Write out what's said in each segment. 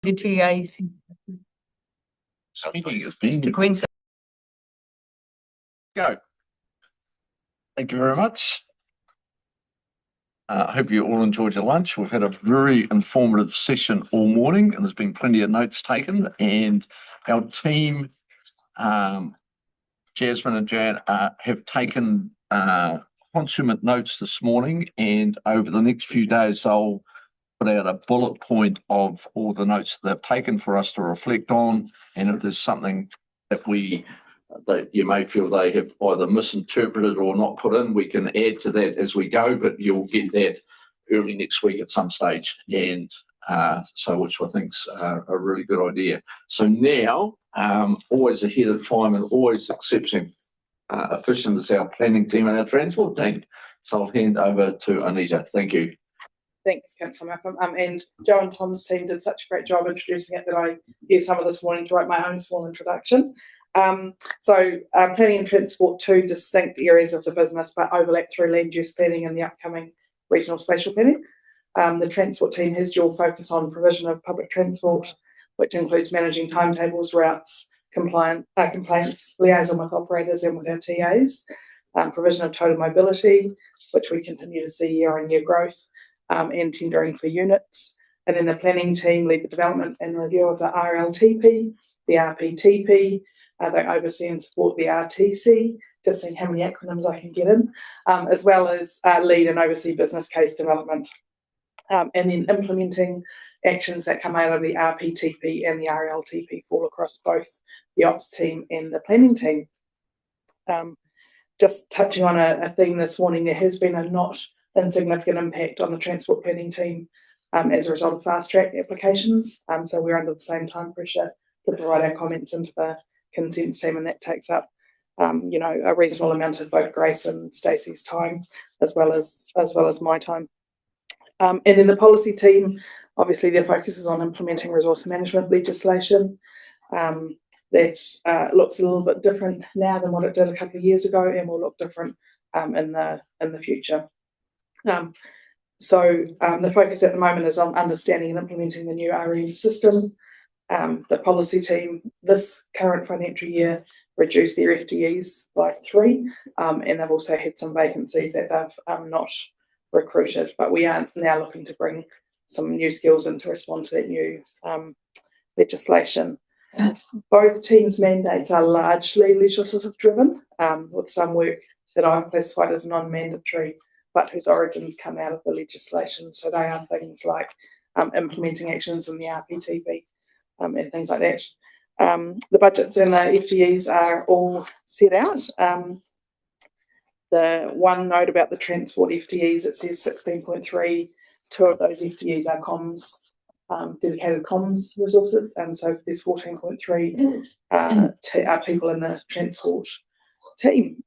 The TAs Speaking has been to Queensland. Go. Thank you very much. I hope you all enjoyed your lunch. We've had a very informative session all morning, and there's been plenty of notes taken. And our team, Jasmine and Jan, have taken consummate notes this morning, and over the next few days, they'll put out a bullet point of all the notes that they've taken for us to reflect on. And if there's something that you may feel they have either misinterpreted or not put in, we can add to that as we go, but you'll get that early next week at some stage. And so which I think's a really good idea. So now, always ahead of time and always exceptionally efficient is our planning team and our transport team. So I'll hand over to Anita. Thank you. Thanks, Councillor Malcolm. And Joe and Tom's team did such a great job introducing it that I used some of this morning to write my own small introduction. Planning and transport, two distinct areas of the business, but overlap through land use planning and the upcoming regional spatial planning. The transport team has dual focus on provision of public transport, which includes managing timetables, routes, complaints, liaison with operators and with our TAs, provision of total mobility, which we continue to see year-on-year growth, and tendering for units. And then the planning team lead the development and review of the RLTP, the RPTP. They oversee and support the RTC, just seeing how many acronyms I can get in, as well as lead and oversee business case development. And then implementing actions that come out of the RPTP and the RLTP fall across both the ops team and the planning team. Just touching on a theme this morning, there has been a not insignificant impact on the transport planning team as a result of fast track applications. So we're under the same time pressure to provide our comments into the consents team, and that takes up a reasonable amount of both Grace and Stacey's time, as well as my time. And then the policy team, obviously their focus is on implementing resource management legislation. That looks a little bit different now than what it did a couple of years ago, and will look different in the future. The focus at the moment is on understanding and implementing the new RM system. The policy team this current financial year reduced their FTEs by 3, and they've also had some vacancies that they've not recruited, but we are now looking to bring some new skills in to respond to that new legislation. Both teams' mandates are largely legislative driven, with some work that I've classified as non-mandatory, but whose origins come out of the legislation. So they are things like implementing actions in the RPTP and things like that. The budgets and the FTEs are all set out. The one note about the transport FTEs, it says 16.3. 2 of those FTEs are comms, dedicated comms resources, and so there's 14.3 are people in the transport team.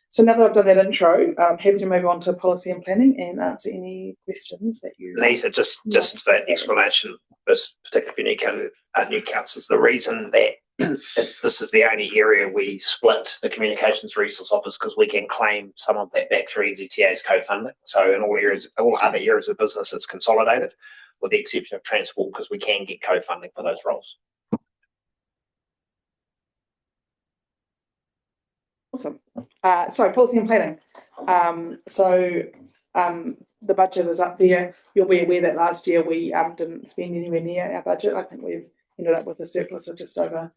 So now that I've done that intro, I'm happy to move on to policy and planning and answer any questions that you... Anita, just for that explanation, this particularly for new councils, the reason that this is the only area we split the communications resource office because we can claim some of that back through NZTA's co-funding. So in all other areas of business, it's consolidated, with the exception of transport, because we can get co-funding for those roles. Awesome. So policy and planning. The budget is up there. You'll be aware that last year we didn't spend anywhere near our budget. I think we've ended up with a surplus of just over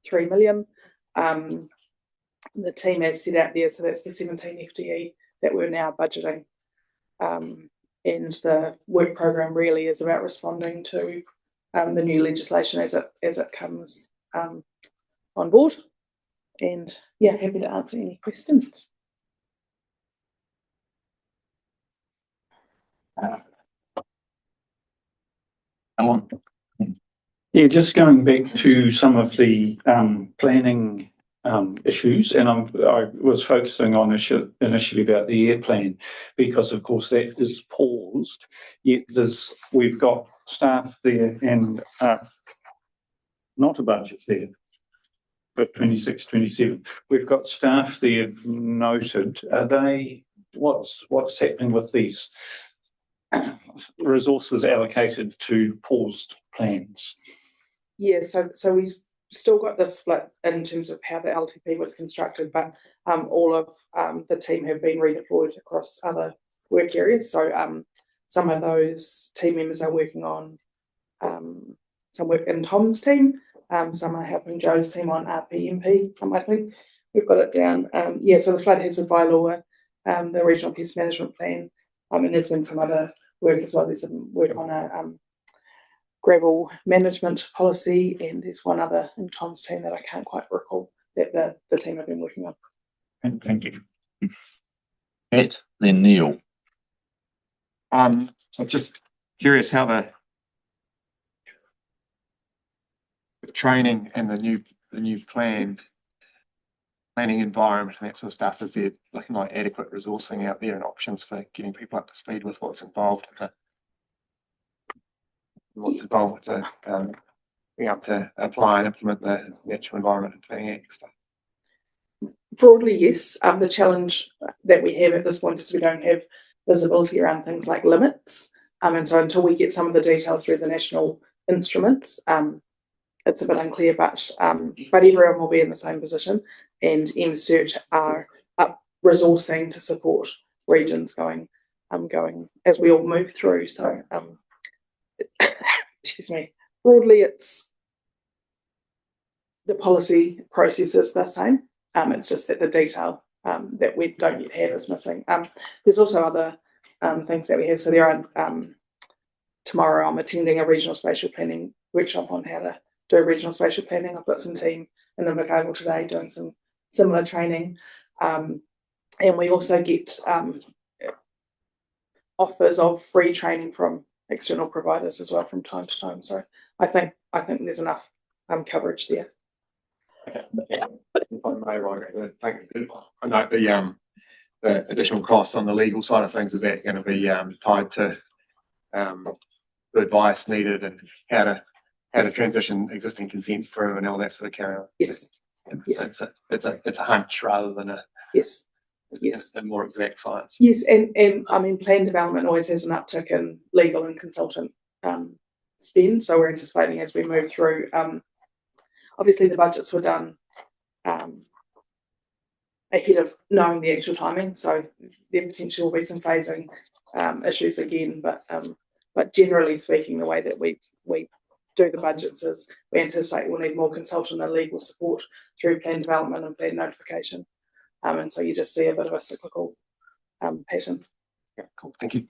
3 million. The team has set out there, so that's the 17 FTE that we're now budgeting. And the work program really is about responding to the new legislation as it comes on board. And yeah, happy to answer any questions. Alan. Yeah, just going back to some of the planning issues, and I was focusing on initially about the air plan, because of course that is paused, yet we've got staff there and not a budget there. But 26, 27, we've got staff there noted. Are they, what's happening with these resources allocated to paused plans? Yeah, so we've still got this split in terms of how the LTP was constructed, but all of the team have been redeployed across other work areas. So some of those team members are working on some work in Tom's team, some are helping Joe's team on RPMP. I think we've got it down. Yeah, so the flood hazard bylaw, the regional pest management plan, and there's been some other work as well. There's some work on a gravel management policy, and there's one other in Tom's team that I can't quite recall that the team have been working on. Thank you. Pat, then Neil. I'm just curious how the with training and the new planning environment and that sort of stuff, is there looking like adequate resourcing out there and options for getting people up to speed with what's involved with the being able to apply and implement the Natural Environment and Planning Act stuff? Broadly, yes. The challenge that we have at this point is we don't have visibility around things like limits. And so until we get some of the detail through the national instruments, it's a bit unclear, but everyone will be in the same position, and MCERT are up resourcing to support regions going as we all move through. So excuse me, broadly it's the policy process is the same. It's just that the detail that we don't yet have is missing. There's also other things that we have. So there are tomorrow I'm attending a regional spatial planning workshop on how to do regional spatial planning. I've got some team in Invercargill today doing some similar training, and we also get offers of free training from external providers as well from time to time. So I think there's enough coverage there. If I may, Roger, I know the additional costs on the legal side of things, is that going to be tied to the advice needed and how to transition existing consents through and all that sort of carry on? Yes. Yes. So it's a hunch rather than a more exact science. Yes, and I mean plan development always has an uptick in legal and consultant spend. So we're anticipating as we move through. Obviously, the budgets were done ahead of knowing the actual timing, so there potentially will be some phasing issues again. But generally speaking, the way that we do the budgets is we anticipate we'll need more consultant and legal support through plan development and plan notification, and so you just see a bit of a cyclical pattern. Yeah, cool. Thank you.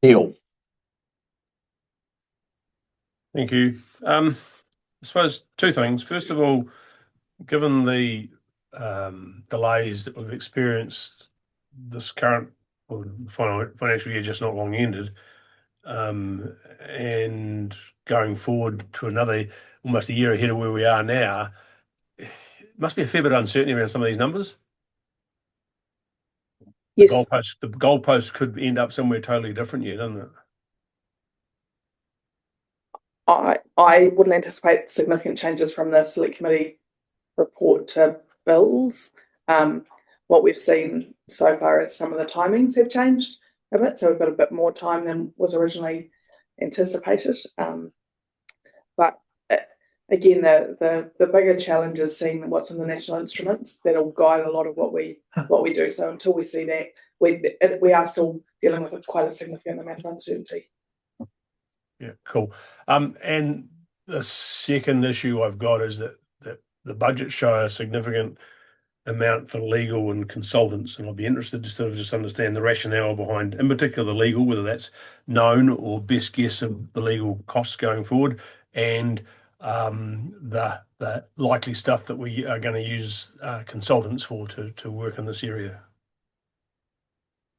Neil. Thank you. I suppose two things. First of all, given the delays that we've experienced this current financial year just not long ended, and going forward to another almost a year ahead of where we are now, it must be a fair bit of uncertainty around some of these numbers. Yes. The goalpost could end up somewhere totally different here, doesn't it? I wouldn't anticipate significant changes from the select committee report to bills. What we've seen so far is some of the timings have changed a bit, so we've got a bit more time than was originally anticipated. But again, the bigger challenge is seeing what's in the national instruments that'll guide a lot of what we do. So until we see that, we are still dealing with quite a significant amount of uncertainty. Yeah, cool. And the second issue I've got is that the budget show a significant amount for legal and consultants, and I'll be interested to sort of just understand the rationale behind, in particular, the legal, whether that's known or best guess of the legal costs going forward, and the likely stuff that we are going to use consultants for to work in this area.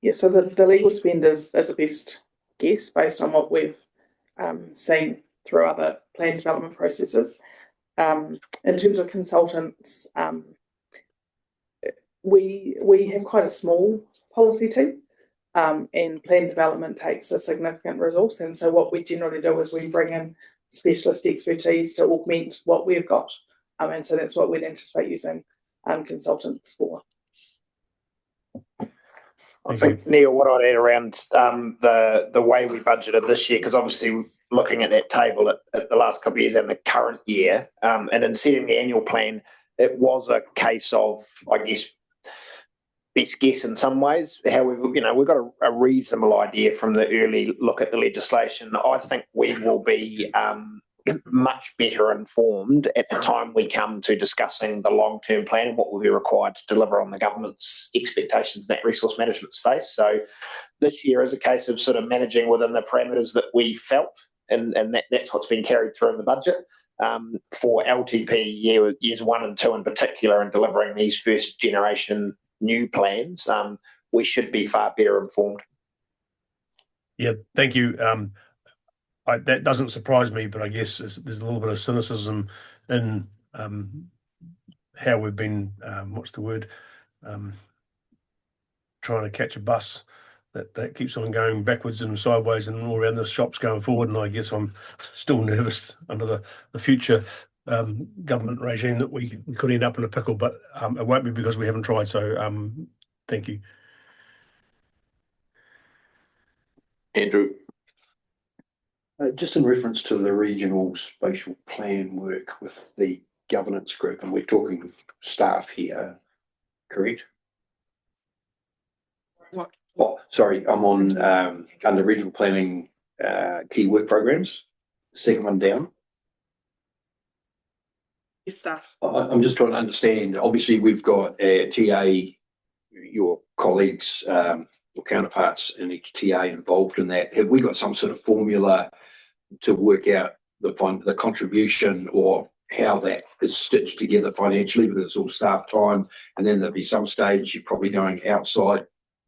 Yeah, so the legal spend is a best guess based on what we've seen through other plan development processes. In terms of consultants, we have quite a small policy team, and plan development takes a significant resource. And so what we generally do is we bring in specialist expertise to augment what we've got. And so that's what we'd anticipate using consultants for. I think, Neil, what I'd add around the way we budgeted this year, because obviously looking at that table at the last couple of years and the current year, and in setting the annual plan, it was a case of, I guess, best guess in some ways. However, we've got a reasonable idea from the early look at the legislation. I think we will be much better informed at the time we come to discussing the long-term plan and what will be required to deliver on the government's expectations in that resource management space. So this year is a case of sort of managing within the parameters that we felt, and that's what's been carried through in the budget. For LTP years 1 and 2 in particular, and delivering these first generation new plans, we should be far better informed. Yeah, thank you. That doesn't surprise me, but I guess there's a little bit of cynicism in how we've been, trying to catch a bus that keeps on going backwards and sideways and all around the shops going forward. And I guess I'm still nervous under the future government regime that we could end up in a pickle, but it won't be because we haven't tried. So thank you. Andrew. Just in reference to the regional spatial plan work with the governance group, and we're talking staff here, correct? What? Oh, sorry, I'm on under regional planning key work programs, second one down. Your staff. I'm just trying to understand. Obviously, we've got TA, your colleagues, your counterparts in each TA involved in that. Have we got some sort of formula to work out the contribution or how that is stitched together financially, because it's all staff time, and then there'll be some stage you're probably going outside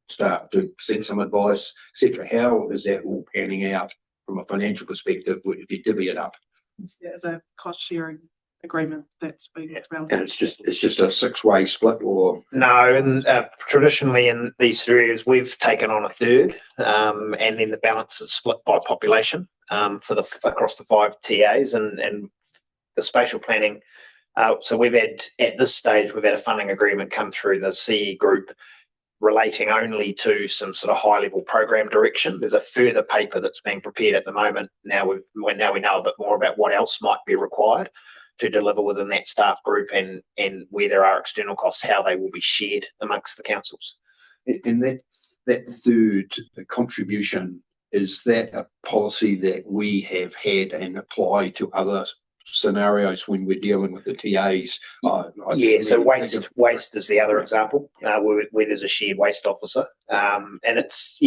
staff to set some advice, etc. How is that all panning out from a financial perspective if you divvy it up? There's a cost sharing agreement that's been around. And it's just a 6-way split, or No, and traditionally in these areas we've taken on a third, and then the balance is split by population for across the 5 TAs and the spatial planning. So we've had, at this stage, we've had a funding agreement come through the CE group relating only to some sort of high level program direction. There's a further paper that's being prepared at the moment. Now we know a bit more about what else might be required to deliver within that staff group, and where there are external costs, how they will be shared amongst the councils. and that third contribution, is that a policy that we have had and apply to other scenarios when we're dealing with the TAs? So waste is the other example, where there's a shared waste officer, and it's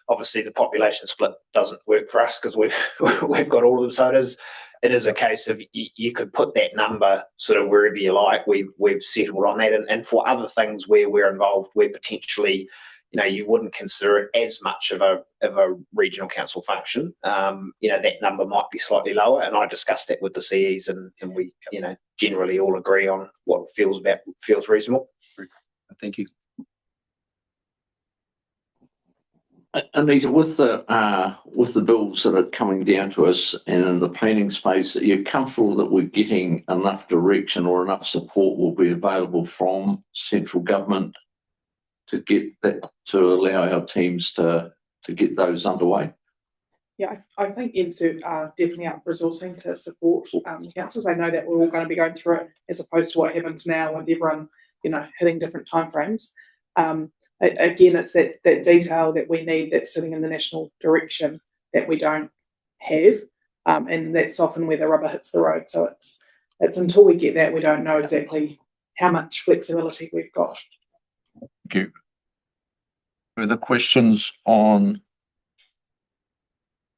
obviously the population split doesn't work for us because we've got all of them. So it is a case of you could put that number sort of wherever you like. We've settled on that, and for other things where we're involved, where potentially you wouldn't consider it as much of a regional council function. That number might be slightly lower, and I discussed that with the CEs, and we generally all agree on what feels reasonable. Thank you. Anita, with the bills that are coming down to us and in the planning space, are you comfortable that we're getting enough direction or enough support will be available from central government to get that, to allow our teams to get those underway? Yeah, I think NSERT are definitely up resourcing to support councils. I know that we're all going to be going through it, as opposed to what happens now with everyone, hitting different timeframes. Again, it's that detail that we need that's sitting in the national direction that we don't have, and that's often where the rubber hits the road. So it's until we get that, we don't know exactly how much flexibility we've got. Thank you. Further questions on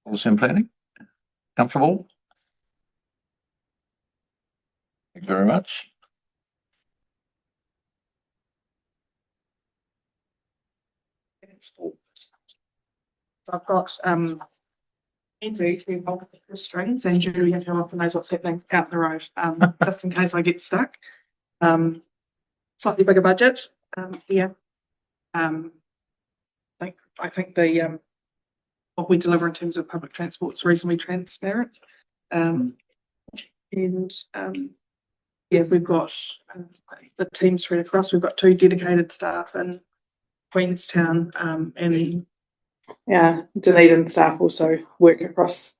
policy and planning? Comfortable? Thank you very much. So I've got Andrew who hold the strings, and Julie who often knows what's happening out the road, just in case I get stuck. Slightly bigger budget here. I think the what we deliver in terms of public transport is reasonably transparent, and we've got the team spread across. We've got 2 dedicated staff in Queenstown, and Dunedin staff also work across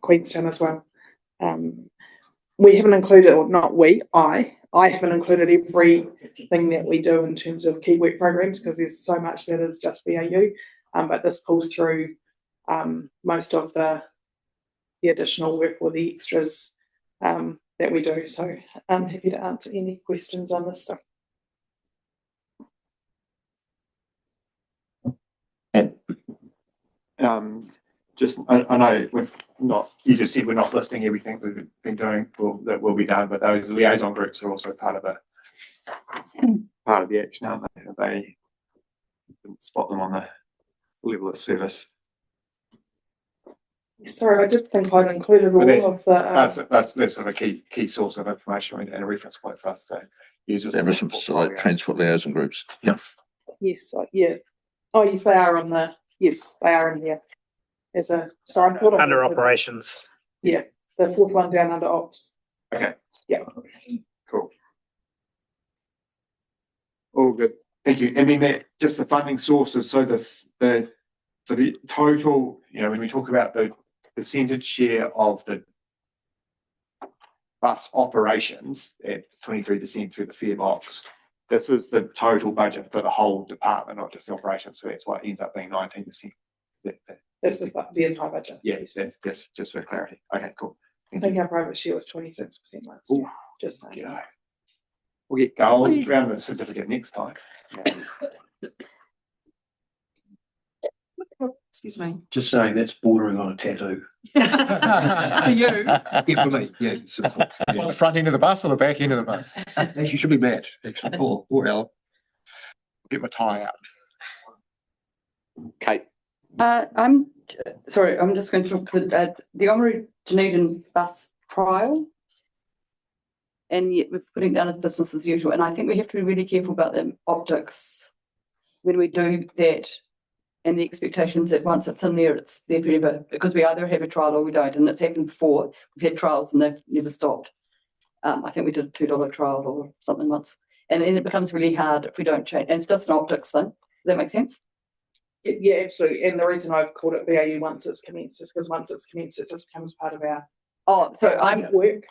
Queenstown as well. We haven't included, or not we, I haven't included everything that we do in terms of key work programs because there's so much that is just BAU. But this pulls through most of the additional work or the extras that we do. So I'm happy to answer any questions on this stuff. Just, I know we're not, you just said we're not listing everything we've been doing that will be done, but those liaison groups are also part of the action, aren't they? They didn't spot them on the level of service. Sorry, I did think I'd included all of the. That's sort of a key source of information and a reference point for us to use. Transport liaison groups. Yeah. Yes, yeah. Oh, yes, they are on the. Yes, they are in here. There's a under operations. Yeah, the fourth one down under ops. Okay. Yeah. Cool. All good. Thank you. And then just the funding sources. So for the total, when we talk about the percentage share of the bus operations at 23% through the fare box, this is the total budget for the whole department, not just the operations. So that's why it ends up being 19%. This is the entire budget. Yes, that's just for clarity. Okay, cool. I think our private share was 26% last year. Just saying. Yeah. We'll get gold around the certificate next time. Excuse me. Just saying that's bordering on a tattoo. For you. Yeah, for me, yeah. On the front end of the bus or the back end of the bus? Actually, should be bad. Actually, or Alan. Get my tie out. Kate. I'm sorry, I'm just going to talk to the Oamaru Dunedin bus trial, and yet we're putting down as business as usual. And I think we have to be really careful about the optics when we do that, and the expectations that once it's in there, it's there forever. Because we either have a trial or we don't, and it's happened before. We've had trials and they've never stopped. I think we did a $2 trial or something once, and then it becomes really hard if we don't change. And it's just an optics thing. Does that make sense? Yeah, absolutely. And the reason I've called it BAU once it's commenced is because once it's commenced, it just becomes part of our work.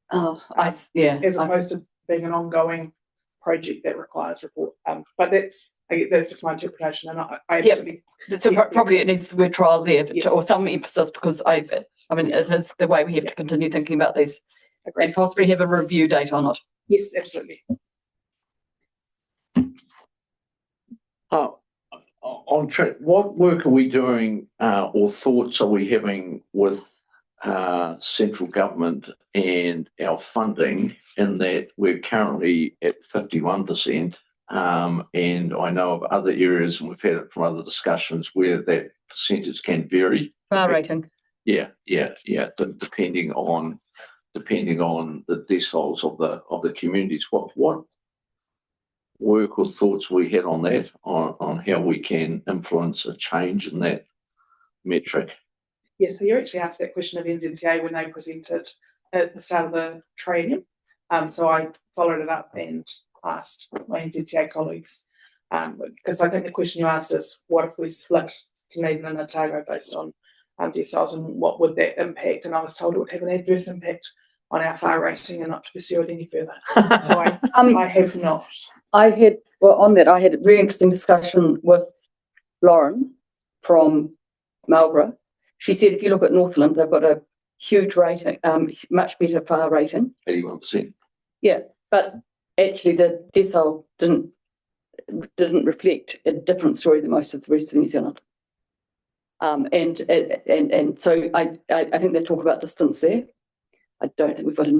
Oh, as opposed to being an ongoing project that requires report. But that's just my interpretation, and I absolutely. So probably it needs the word trial there, or some emphasis, because I mean it is the way we have to continue thinking about these, and possibly have a review date on it. Yes, absolutely. On track, what work are we doing or thoughts are we having with central government and our funding, in that we're currently at 51%, and I know of other areas, and we've had it from other discussions, where that percentage can vary. Bar rating. Yeah, depending on the deciles of the communities. What work or thoughts we had on that, on how we can influence a change in that metric? Yes, so you actually asked that question of NZTA when they presented at the start of the training. So I followed it up and asked my NZTA colleagues, because I think the question you asked is, what if we split Dunedin and Otago based on deciles, and what would that impact? And I was told it would have an adverse impact on our fare rating and not to pursue it any further. So I have not. I had a really interesting discussion with Lauren from Marlborough. She said if you look at Northland, they've got a huge rating, much better fare rating. 81%. Yeah, but actually the decile didn't reflect a different story than most of the rest of New Zealand. And so I think they talk about distance there. I don't think we've got in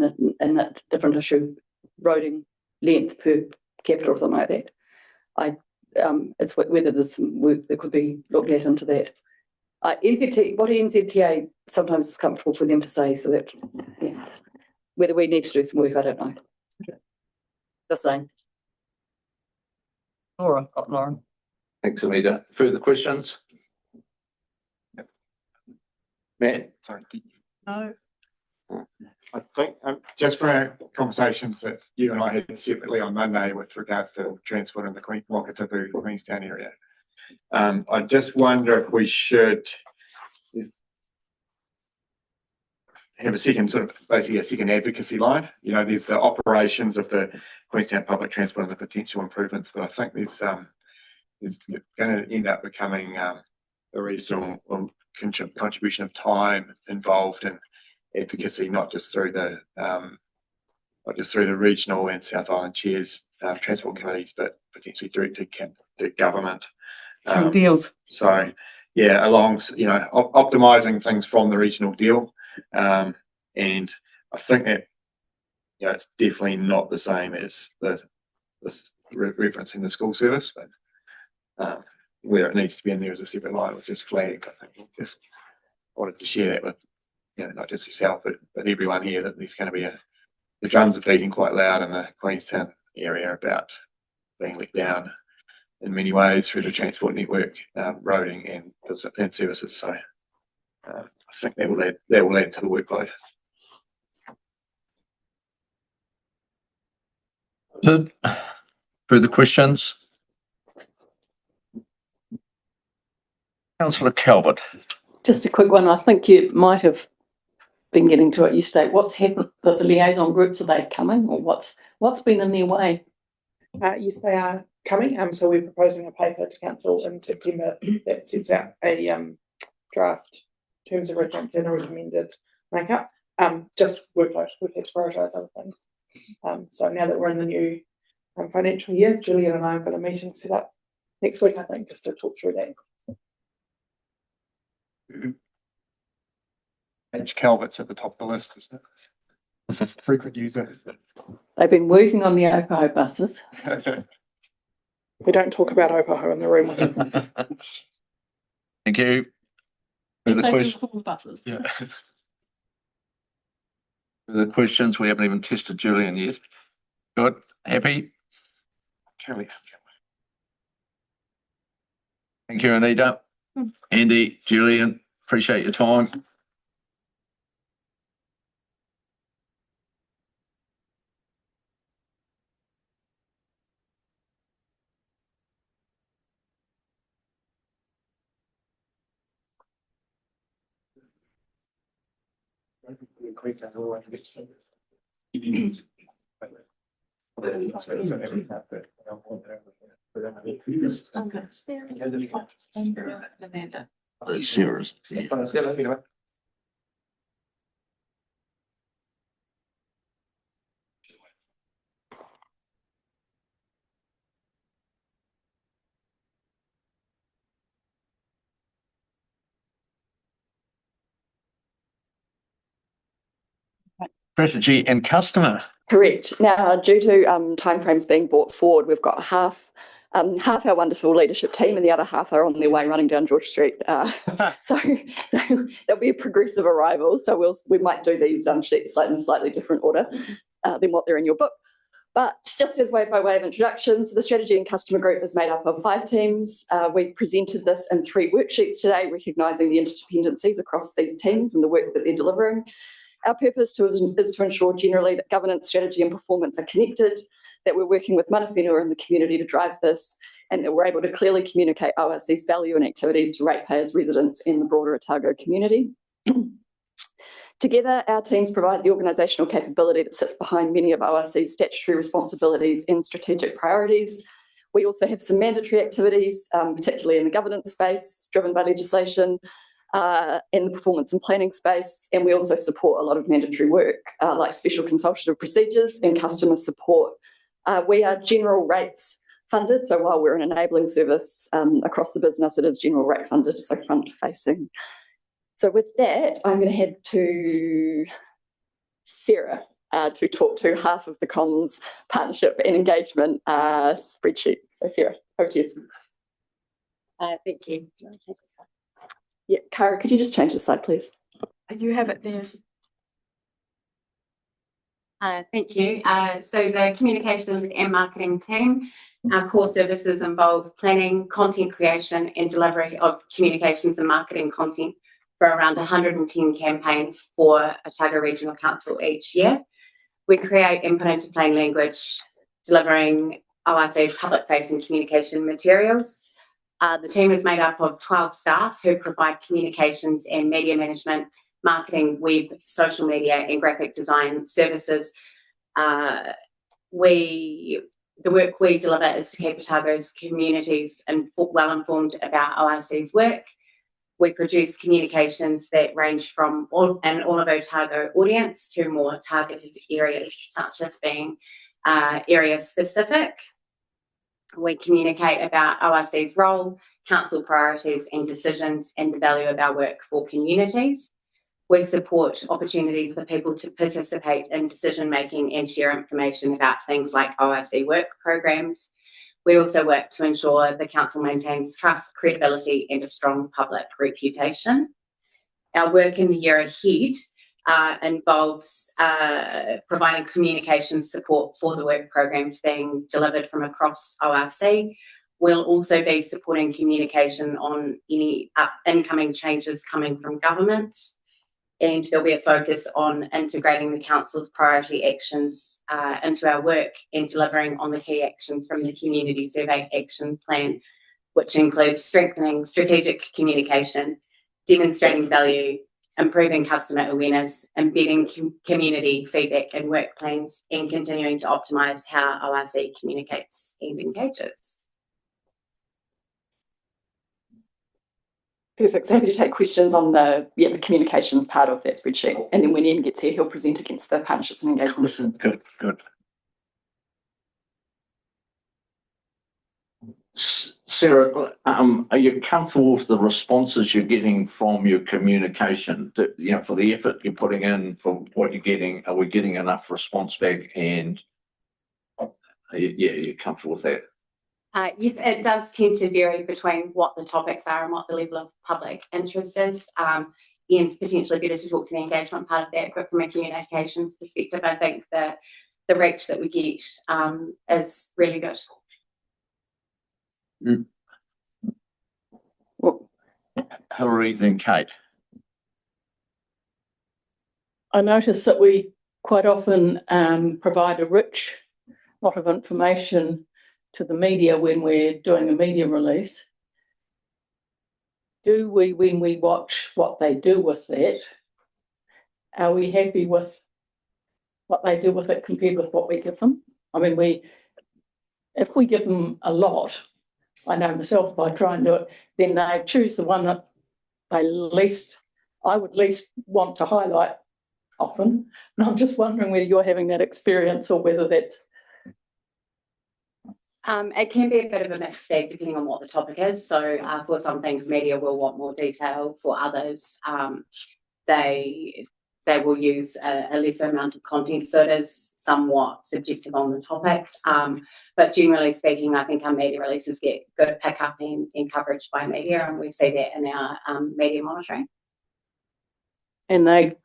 that different issue, roading length per capita or something like that. It's whether there's some work that could be looked at into that. NZTA sometimes is comfortable for them to say, so that whether we need to do some work, I don't know. Just saying. Laura, got Lauren. Thanks, Anita. Further questions? Matt? Sorry. No. I think just for our conversations that you and I had separately on Monday with regards to transport in the Wakatipu, Queenstown area, I just wonder if we should, have a second sort of basically a second advocacy line. You know, there's the operations of the Queenstown public transport and the potential improvements, but I think there's going to end up becoming a really strong contribution of time involved in advocacy, not just through the regional and South Island chairs, transport committees, but potentially direct to government. Through deals. So yeah, along, you know, optimizing things from the regional deal. And I think that, you know, it's definitely not the same as this referencing the school service, but where it needs to be in there as a separate line, which is flagged. I think just wanted to share that with, you know, not just yourself, but everyone here, that there's going to be the drums are beating quite loud in the Queenstown area about being let down in many ways through the transport network, roading and services. So I think that will add to the workload. Good. Further questions? Councillor Calvert. Just a quick one. I think you might have been getting to it yesterday. What's happened? The liaison groups, are they coming, or what's been in their way? Yes, they are coming. So we're proposing a paper to council in September that sets out a draft terms of reference and a recommended makeup. Just workload. We've had to prioritise other things. So now that we're in the new financial year, Julian and I have got a meeting set up next week, I think, just to talk through that. H. Calvert's at the top of the list, isn't it? Frequent user. They've been working on the Opaho buses. We don't talk about Opaho in the room with them. Thank you. Further questions? Buses. Yeah. Further questions? We haven't even tested Julian yet. Good. Happy? Thank you, Anita. Andy, Julian, appreciate your time. Serious. Strategy and customer. Correct. Now, due to timeframes being brought forward, we've got half our wonderful leadership team and the other half are on their way running down George Street. So there'll be a progressive arrival. So we might do these sheets in slightly different order than what they're in your book. But just as by way of introduction, so the strategy and customer group is made up of 5 teams. We've presented this in 3 worksheets today, recognising the interdependencies across these teams and the work that they're delivering. Our purpose is to ensure generally that governance, strategy and performance are connected, that we're working with mana whenua in the community to drive this, and that we're able to clearly communicate ORC's value and activities to ratepayers, residents and the broader Otago community. Together, our teams provide the organisational capability that sits behind many of ORC's statutory responsibilities and strategic priorities. We also have some mandatory activities, particularly in the governance space, driven by legislation, in the performance and planning space, and we also support a lot of mandatory work like special consultative procedures and customer support. We are general rates funded, so while we're an enabling service across the business, it is general rate funded, so front facing. So with that, I'm going to head to Sarah to talk to half of the comms partnership and engagement spreadsheet. So Sarah, over to you. Thank you. Yeah, Cara, could you just change the slide, please? You have it there. Thank you. So the communications and marketing team, our core services involve planning, content creation and delivery of communications and marketing content for around 110 campaigns for Otago Regional Council each year. We create and put into plain language, delivering ORC's public-facing communication materials. The team is made up of 12 staff who provide communications and media management marketing, web, social media, and graphic design services. The work we deliver is to keep Otago's communities well informed about ORC's work. We produce communications that range from an all of Otago audience to more targeted areas, such as being area specific. We communicate about ORC's role, council priorities and decisions, and the value of our work for communities. We support opportunities for people to participate in decision making and share information about things like ORC work programs. We also work to ensure the council maintains trust, credibility, and a strong public reputation. Our work in the year ahead involves providing communications support for the work programs being delivered from across ORC. We'll also be supporting communication on any incoming changes coming from government. And there'll be a focus on integrating the council's priority actions into our work and delivering on the key actions from the Community Survey Action Plan, which includes strengthening strategic communication, demonstrating value, improving customer awareness, embedding community feedback in work plans, and continuing to optimise how ORC communicates and engages. Perfect. So happy to take questions on the communications part of that spreadsheet. And then when Ian gets here, he'll present against the partnerships and engagement. Good. Sarah, are you comfortable with the responses you're getting from your communication? For the effort you're putting in, for what you're getting, are we getting enough response back? And you're comfortable with that? Yes, it does tend to vary between what the topics are and what the level of public interest is. Ian's potentially better to talk to the engagement part of that, but from a communications perspective, I think the reach that we get is really good. Well, Hilary, then Kate. I notice that we quite often provide a rich lot of information to the media when we're doing a media release. Do we, when we watch what they do with that, are we happy with what they do with it compared with what we give them? I mean, if we give them a lot, I know myself, if I try and do it, then they choose the one that I would least want to highlight often. And I'm just wondering whether you're having that experience or whether that's... It can be a bit of a mixed bag depending on what the topic is. So for some things, media will want more detail. For others, they will use a lesser amount of content. So it is somewhat subjective on the topic. But generally speaking, I think our media releases get good pickup and coverage by media, and we see that in our media monitoring. And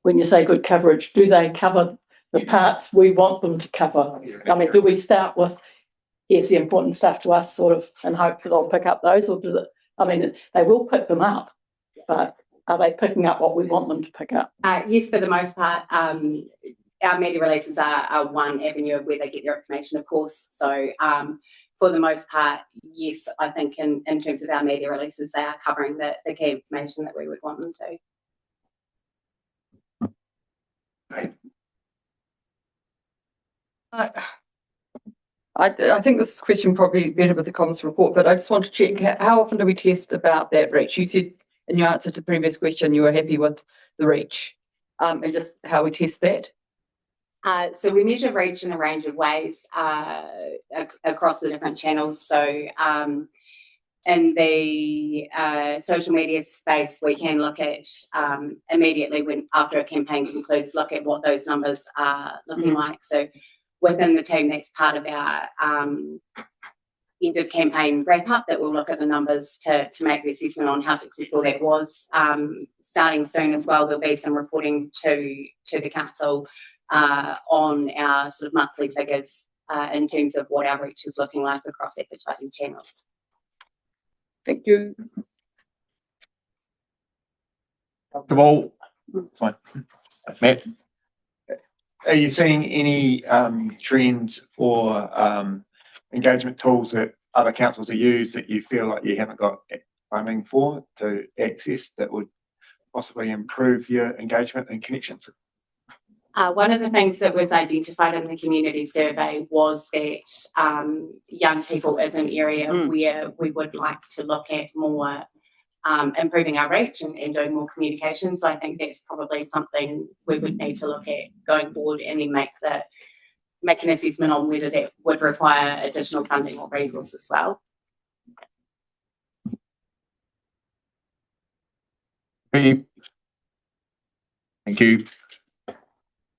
when you say good coverage, do they cover the parts we want them to cover? I mean, do we start with, here's the important stuff to us, sort of, and hope that they'll pick up those, or they will pick them up, but are they picking up what we want them to pick up? Yes, for the most part. Our media releases are one avenue of where they get their information, of course. So for the most part, yes, I think in terms of our media releases, they are covering the key information that we would want them to. Right. I think this question probably better with the comms report, but I just want to check, how often do we test about that reach? You said in your answer to the previous question you were happy with the reach, and just how we test that. So we measure reach in a range of ways across the different channels. So in the social media space, we can look at immediately after a campaign concludes, look at what those numbers are looking like. So within the team, that's part of our end of campaign wrap up, that we'll look at the numbers to make the assessment on how successful that was. Starting soon as well, there'll be some reporting to the council on our sort of monthly figures in terms of what our reach is looking like across advertising channels. Thank you. Comfortable? Fine. Matt? Are you seeing any trends or engagement tools that other councils have used that you feel like you haven't got funding for to access that would possibly improve your engagement and connections? One of the things that was identified in the community survey was that young people is an area where we would like to look at more improving our reach and doing more communication. So I think that's probably something we would need to look at going forward, and then make an assessment on whether that would require additional funding or resources as well. Thank you.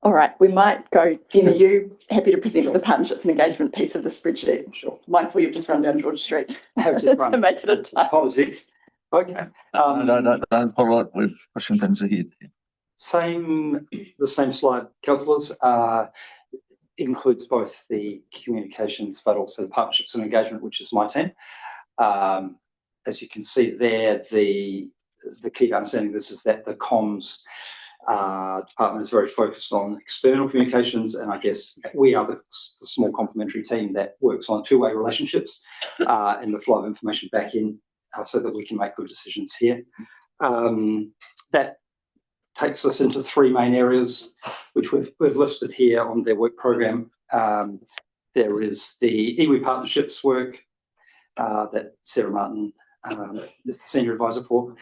All right, we might go, are you happy to present the partnerships and engagement piece of the spreadsheet? Sure. Mindful you've just run down George Street. I have just run. Make it a time. Apologies. Okay. Don't follow it. We're pushing things ahead. The same slide, councillors, includes both the communications, but also the partnerships and engagement, which is my team. As you can see there, the key understanding of this is that the comms department is very focused on external communications, and I guess we are the small complementary team that works on two-way relationships and the flow of information back in so that we can make good decisions here. That takes us into three main areas, which we've listed here on their work program. There is the iwi partnerships work that Sarah Martin is the senior advisor for.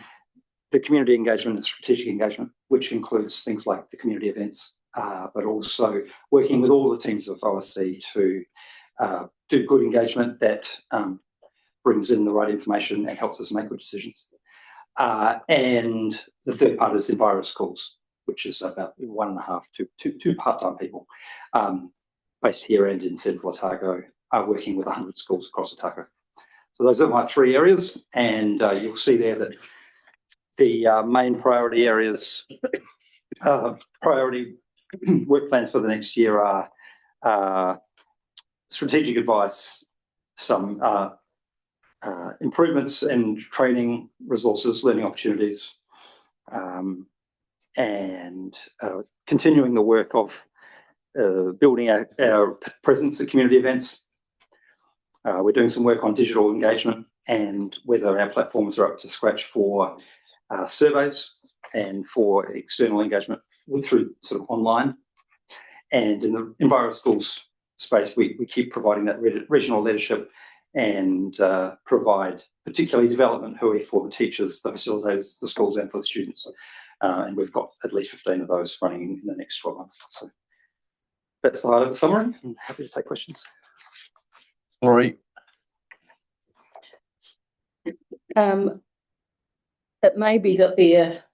The community engagement and strategic engagement, which includes things like the community events, but also working with all the teams of OSC to do good engagement that brings in the right information and helps us make good decisions. And the third part is Enviro Schools, which is about 1.5 to two part-time people based here and in Central Otago, working with 100 schools across Otago. So those are my three areas, and you'll see there that the main priority areas, priority work plans for the next year are strategic advice, some improvements in training resources, learning opportunities, and continuing the work of building our presence at community events. We're doing some work on digital engagement and whether our platforms are up to scratch for surveys and for external engagement through sort of online. And in the Enviro Schools space, we keep providing that regional leadership and provide particularly development hui for the teachers, the facilitators, the schools, and for the students. And we've got at least 15 of those running in the next 12 months. So that's the high-level summary. I'm happy to take questions. Sorry. It may be that they're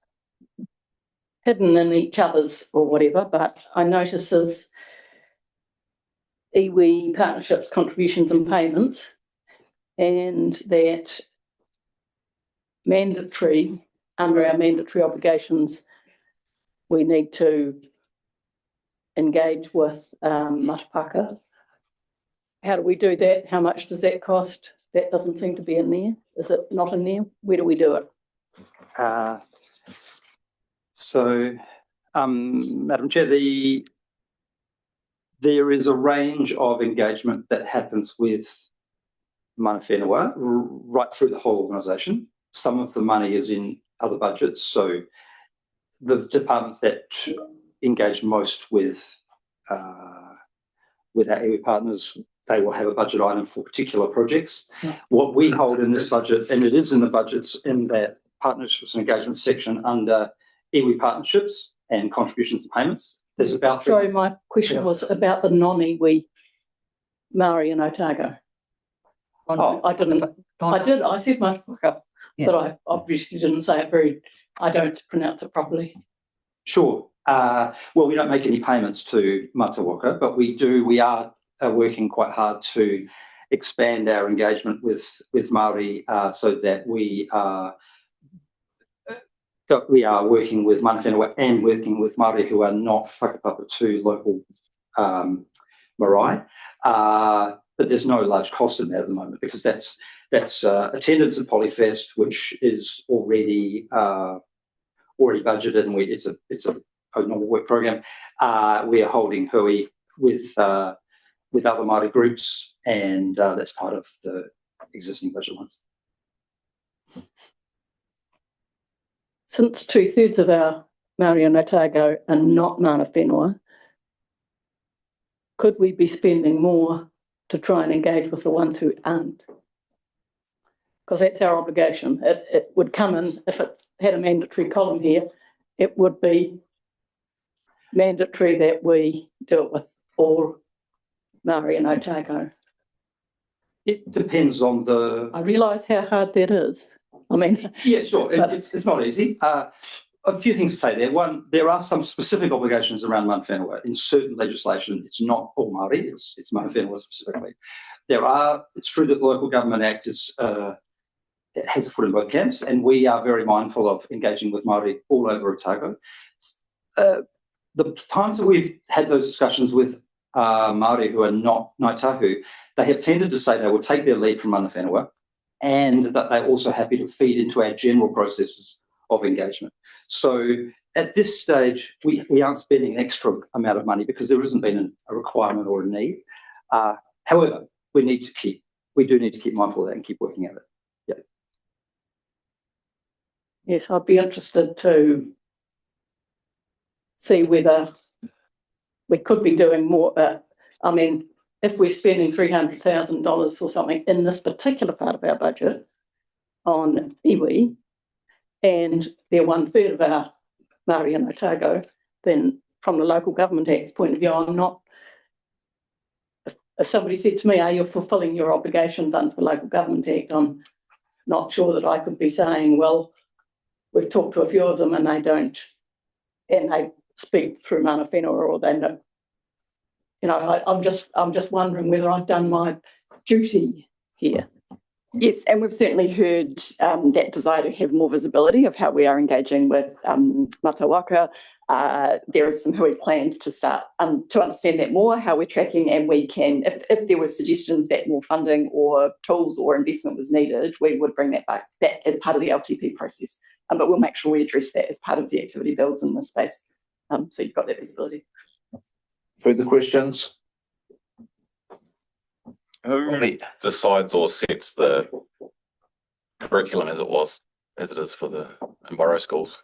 hidden in each other's or whatever, but I notice as iwi partnerships, contributions and payments, and that mandatory, under our mandatory obligations, we need to engage with Matapaka. How do we do that? How much does that cost? That doesn't seem to be in there. Is it not in there? Where do we do it? Madam Chair, there is a range of engagement that happens with mana whenua right through the whole organisation. Some of the money is in other budgets, so the departments that engage most with our iwi partners, they will have a budget item for particular projects. Yeah. What we hold in this budget, and it is in the budgets in that partnerships and engagement section under iwi partnerships and contributions and payments, there's about... Sorry, my question was about the non-iwi Maori and Otago. Oh. I said Matapaka, but I obviously didn't say it I don't pronounce it properly. Sure. Well, we don't make any payments to Matawaka, but we are working quite hard to expand our engagement with Māori so that we are working with mana whenua and working with Māori who are not whakapapa to local marae. But there's no large cost in that at the moment because that's attendance at Polyfest, which is already budgeted, and it's a normal work program. We are holding hui with other Māori groups, and that's part of the existing budget ones. since 2/3 of our Māori and Otago are not mana whenua, could we be spending more to try and engage with the ones who aren't? Because that's our obligation. It would come in, if it had a mandatory column here, it would be mandatory that we do it with all Māori and Otago. It depends on the. I realise how hard that is. I mean, Yeah, sure. But- It's not easy. A few things to say there. One, there are some specific obligations around mana whenua. In certain legislation, it's not all Māori, it's mana whenua specifically. It's true that the Local Government Act has a foot in both camps, and we are very mindful of engaging with Māori all over Otago. The times that we've had those discussions with Māori who are not Ngāi Tahu, they have tended to say they will take their lead from mana whenua, and that they're also happy to feed into our general processes of engagement. So at this stage, we aren't spending an extra amount of money because there hasn't been a requirement or a need. However, we do need to keep mindful of that and keep working at it. Yeah. yes, I'd be interested to see whether we could be doing more. I mean, if we're spending $300,000 or something in this particular part of our budget on iwi, and they're 1/3 of our Māori and Otago, then from the Local Government Act's point of view, I'm not. If somebody said to me, "Are you fulfilling your obligations under the Local Government Act?" I'm not sure that I could be saying, "Well, we've talked to a few of them and they don't, and they speak through mana whenua, or they don't." You know, I'm just wondering whether I've done my duty here. Yes, and we've certainly heard that desire to have more visibility of how we are engaging with Matawaka. There is some hui planned to start to understand that more, how we're tracking, and we can, if there were suggestions that more funding or tools or investment was needed, we would bring that back, that as part of the LTP process. But we'll make sure we address that as part of the activity builds in this space. So you've got that visibility. Further questions? Who decides or sets the curriculum as it is for the Enviro schools?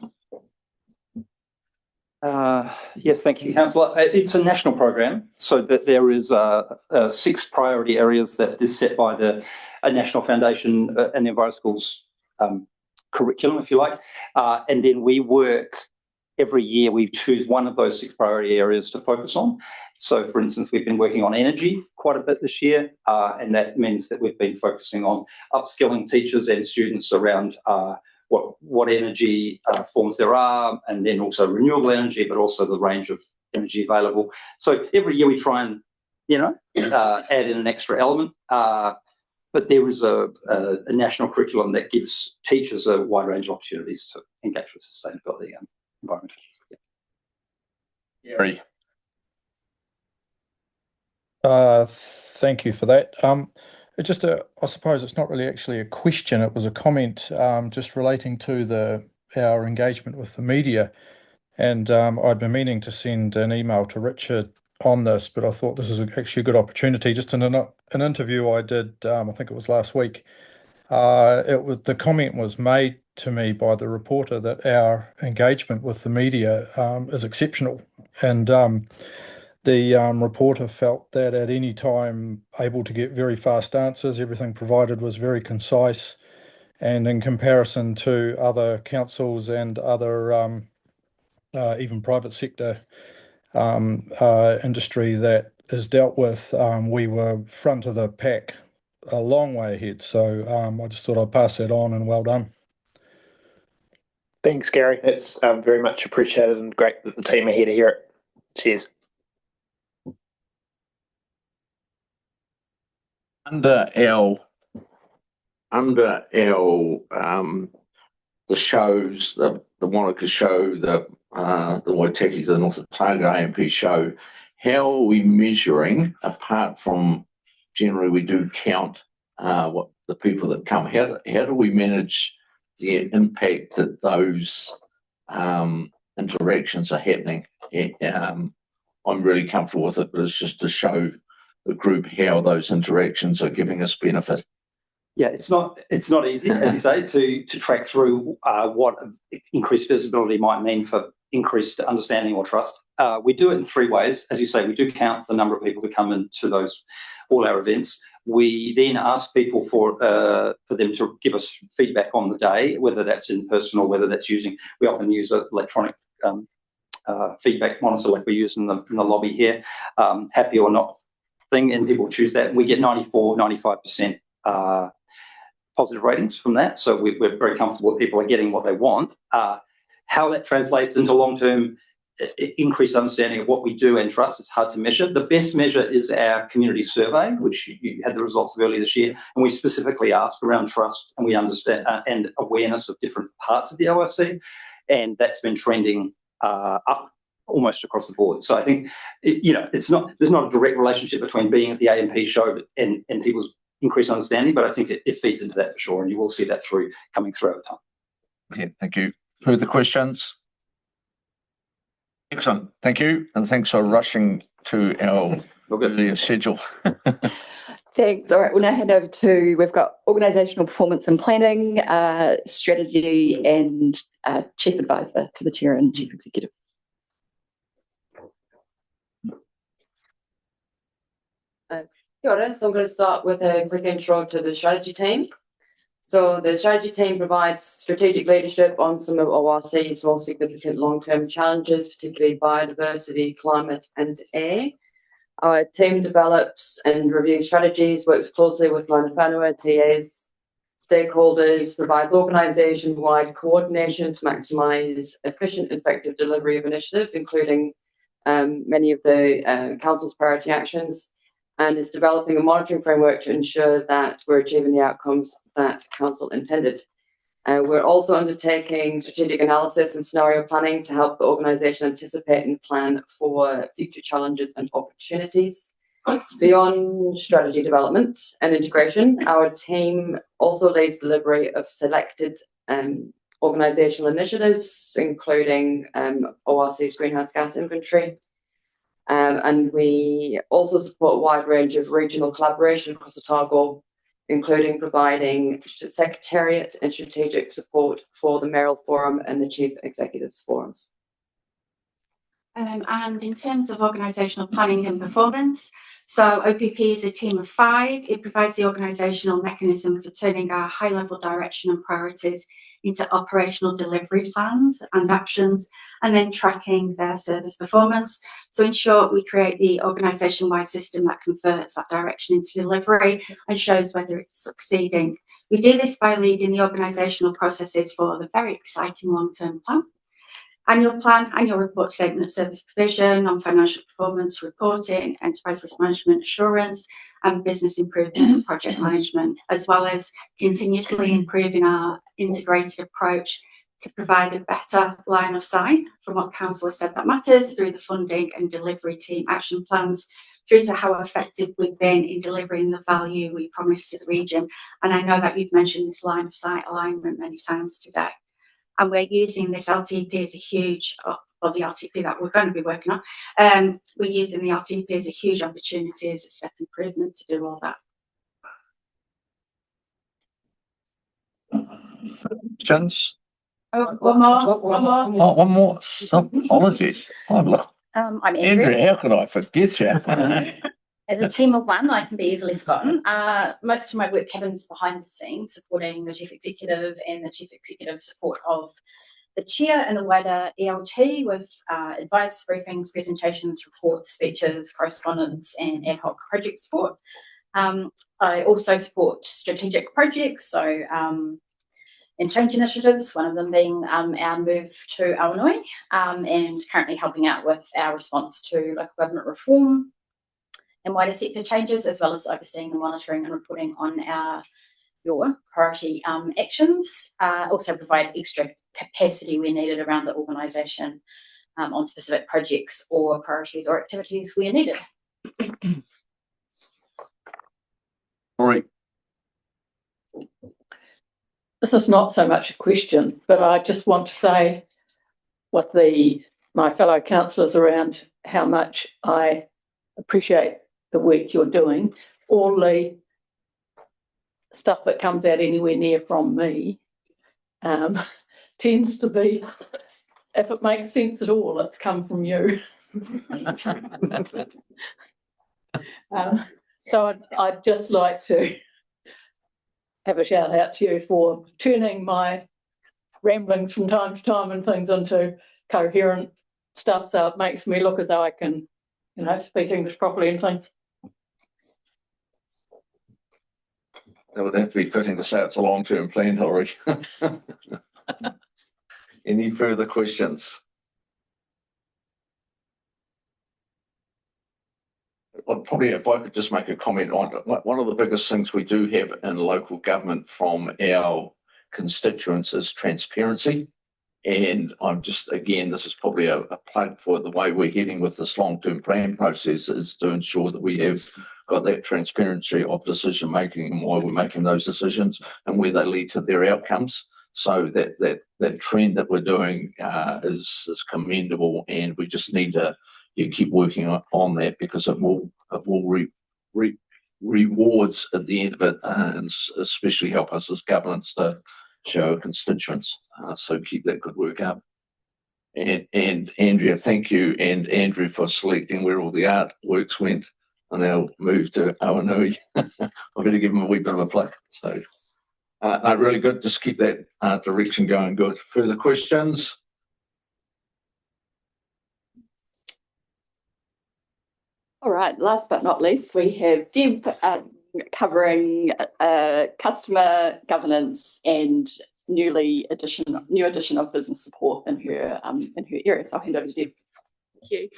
Yes, thank you, Councillor. It's a national program, so that there is 6 priority areas that is set by a national foundation and the Enviro schools curriculum, if you like, and then we work. Every year we choose one of those 6 priority areas to focus on. So, for instance, we've been working on energy quite a bit this year, and that means that we've been focusing on upskilling teachers and students around what energy forms there are, and then also renewable energy, but also the range of energy available. So every year we try and, add in an extra element. But there is a national curriculum that gives teachers a wide range of opportunities to engage with sustainability and environment. Gary. Thank you for that. It's just I suppose it's not really actually a question. It was a comment just relating to our engagement with the media. And I'd been meaning to send an email to Richard on this, but I thought this is actually a good opportunity. Just in an interview I did, I think it was last week, the comment was made to me by the reporter that our engagement with the media is exceptional, and the reporter felt that at any time able to get very fast answers. Everything provided was very concise, and in comparison to other councils and other even private sector industry that is dealt with, we were front of the pack a long way ahead. So I just thought I'd pass that on, and well done. Thanks, Gary. It's very much appreciated and great that the team are here to hear it. Cheers. Under our the shows, the Wanaka show, the Waitaki, the North Otago AMP show, how are we measuring, apart from generally we do count what the people that come, how do we manage the impact that those interactions are happening? I'm really comfortable with it, but it's just to show the group how those interactions are giving us benefit. Yeah, it's not easy, as you say, to track through what increased visibility might mean for increased understanding or trust. We do it in three ways. As you say, we do count the number of people who come into all our events. We then ask people for them to give us feedback on the day, whether that's in person or whether that's we often use an electronic feedback monitor like we use in the lobby here, happy or not thing, and people choose that. And we get 95% positive ratings from that. So we're very comfortable that people are getting what they want. How that translates into long-term increased understanding of what we do and trust, it's hard to measure. The best measure is our community survey, which you had the results of earlier this year, and we specifically ask around trust and we understand and awareness of different parts of the ORC, and that's been trending up almost across the board. So I think there's not a direct relationship between being at the AMP show and people's increased understanding, but I think it feeds into that for sure, and you will see that coming through over time. Okay, thank you. Further questions? Excellent, thank you, and thanks for rushing to our earlier schedule. Thanks. All right, we'll now hand over to, we've got organisational performance and planning, strategy and chief advisor to the chair and chief executive. Kia ora. So I'm going to start with a quick intro to the strategy team. So the strategy team provides strategic leadership on some of ORC's most significant long-term challenges, particularly biodiversity, climate and air. Our team develops and reviews strategies, works closely with mana whanua, TAs, stakeholders, provides organisation-wide coordination to maximise efficient, effective delivery of initiatives, including many of the Council's priority actions, and is developing a monitoring framework to ensure that we're achieving the outcomes that Council intended. We're also undertaking strategic analysis and scenario planning to help the organisation anticipate and plan for future challenges and opportunities. Beyond strategy development and integration, our team also leads delivery of selected organisational initiatives, including ORC's greenhouse gas inventory. And we also support a wide range of regional collaboration across Otago, including providing secretariat and strategic support for the Mayoral Forum and the Chief Executives Forums. And in terms of organisational planning and performance, so OPP is a team of 5. It provides the organisational mechanism for turning our high-level direction and priorities into operational delivery plans and actions, and then tracking their service performance. So in short, we create the organisation-wide system that converts that direction into delivery and shows whether it's succeeding. We do this by leading the organisational processes for the very exciting long-term plan. Annual plan, annual report statement of service provision, non-financial performance reporting, enterprise risk management assurance, and business improvement and project management, as well as continuously improving our integrated approach to provide a better line of sight from what Council has said that matters through the funding and delivery team action plans, through to how effective we've been in delivering the value we promised to the region. And I know that you've mentioned this line of sight alignment many times today. And we're using this LTP as a huge, or the LTP that we're going to be working on, we're using the LTP as a huge opportunity, as a step improvement to do all that. Questions? Oh, one more. One more. Apologies. Oh, I'm Andrea. Andrea, how could I forget you? As a team of 1, I can be easily forgotten. Most of my work happens behind the scenes, supporting the Chief Executive and the Chief Executive support of the Chair and the wider ELT with advice, briefings, presentations, reports, speeches, correspondence and ad hoc project support. I also support strategic projects, so and change initiatives, one of them being our move to Awanui, and currently helping out with our response to local government reform and wider sector changes, as well as overseeing the monitoring and reporting on your priority actions. Also provide extra capacity where needed around the organisation on specific projects or priorities or activities where needed. Right. This is not so much a question, but I just want to say with my fellow councillors around how much I appreciate the work you're doing. All the stuff that comes out anywhere near from me tends to be, if it makes sense at all, it's come from you. So I'd just like to have a shout out to you for turning my ramblings from time to time and things into coherent stuff, so it makes me look as though I can, speak English properly and things. That would have to be fitting to say it's a long-term plan, Hilary. Any further questions? Well, probably if I could just make a comment on it. One of the biggest things we do have in local government from our constituents is transparency. And I'm just, again, this is probably a plug for the way we're heading with this long-term plan process, is to ensure that we have got that transparency of decision making and why we're making those decisions and where they lead to their outcomes. So that trend that we're doing is commendable, and we just need to keep working on that, because it will rewards at the end of it, and especially help us as governments to show our constituents. So keep that good work up. And Andrea, thank you, and Andrew, for selecting where all the artworks went. And I'll move to Awanui. I'm going to give him a wee bit of a plug. So, no, really good. Just keep that direction going. Good. Further questions? All right, last but not least, we have Deb covering customer governance and new addition of business support in her area. So I'll hand over to Deb. Thank you.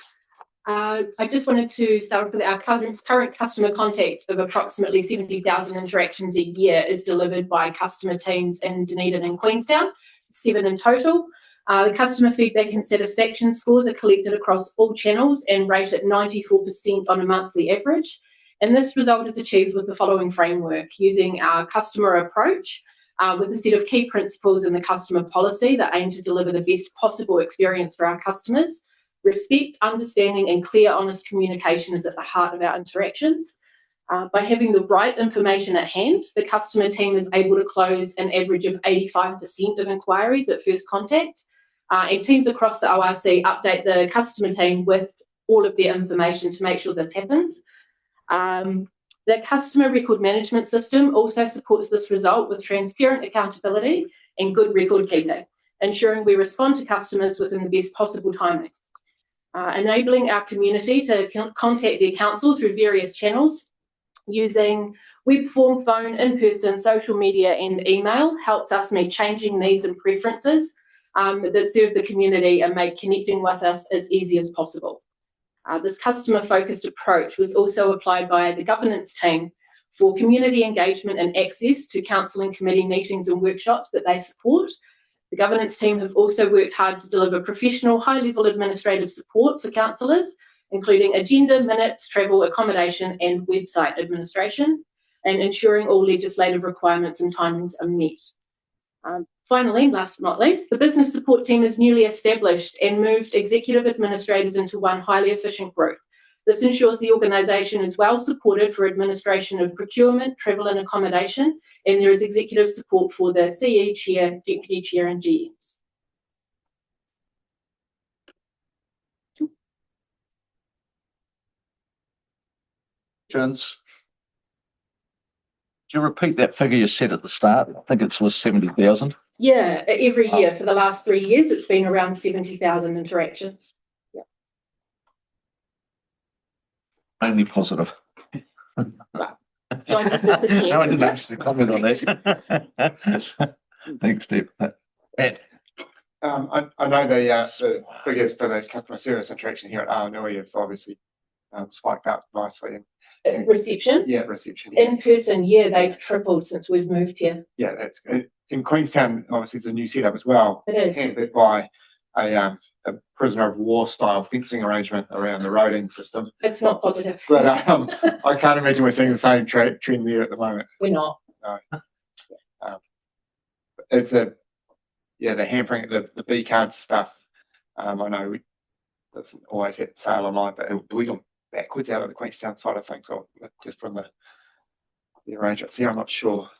I just wanted to start with our current customer contact of approximately 70,000 interactions a year is delivered by customer teams in Dunedin and Queenstown, 7 in total. The customer feedback and satisfaction scores are collected across all channels and rate at 94% on a monthly average. And this result is achieved with the following framework, using our customer approach with a set of key principles in the customer policy that aim to deliver the best possible experience for our customers. Respect, understanding, and clear, honest communication is at the heart of our interactions. By having the right information at hand, the customer team is able to close an average of 85% of inquiries at first contact. And teams across the ORC update the customer team with all of their information to make sure this happens. The customer record management system also supports this result with transparent accountability and good record keeping, ensuring we respond to customers within the best possible timing. Enabling our community to contact their council through various channels using web form, phone, in-person, social media and email helps us meet changing needs and preferences that serve the community and make connecting with us as easy as possible. This customer-focused approach was also applied by the governance team for community engagement and access to council and committee meetings and workshops that they support. The governance team have also worked hard to deliver professional, high-level administrative support for councillors, including agenda, minutes, travel, accommodation and website administration, and ensuring all legislative requirements and timings are met. Finally, last but not least, the business support team is newly established and moved executive administrators into one highly efficient group. This ensures the organisation is well supported for administration of procurement, travel and accommodation, and there is executive support for the CE Chair, Deputy Chair and GMs. Questions? Do you repeat that figure you said at the start? I think it was 70,000. Yeah, every year for the last 3 years, it's been around 70,000 interactions. Yeah. Only positive. 94%. No, I didn't actually comment on that. Thanks, Steve. Ed. I know the figures for the customer service interaction here at Awanui have obviously spiked up nicely. Reception? Yeah, reception. Yeah. In person, yeah, they've tripled since we've moved here. Yeah, that's good. In Queenstown, obviously, it's a new setup as well. It is. Handed by a prisoner of war style fencing arrangement around the roading system. It's not positive. But I can't imagine we're seeing the same trend there at the moment. We're not. No. It's the hampering, the B card stuff. I know that's always had sale online, but we got backwards out of the Queenstown side of things, or just from the arrangement there. I'm not sure.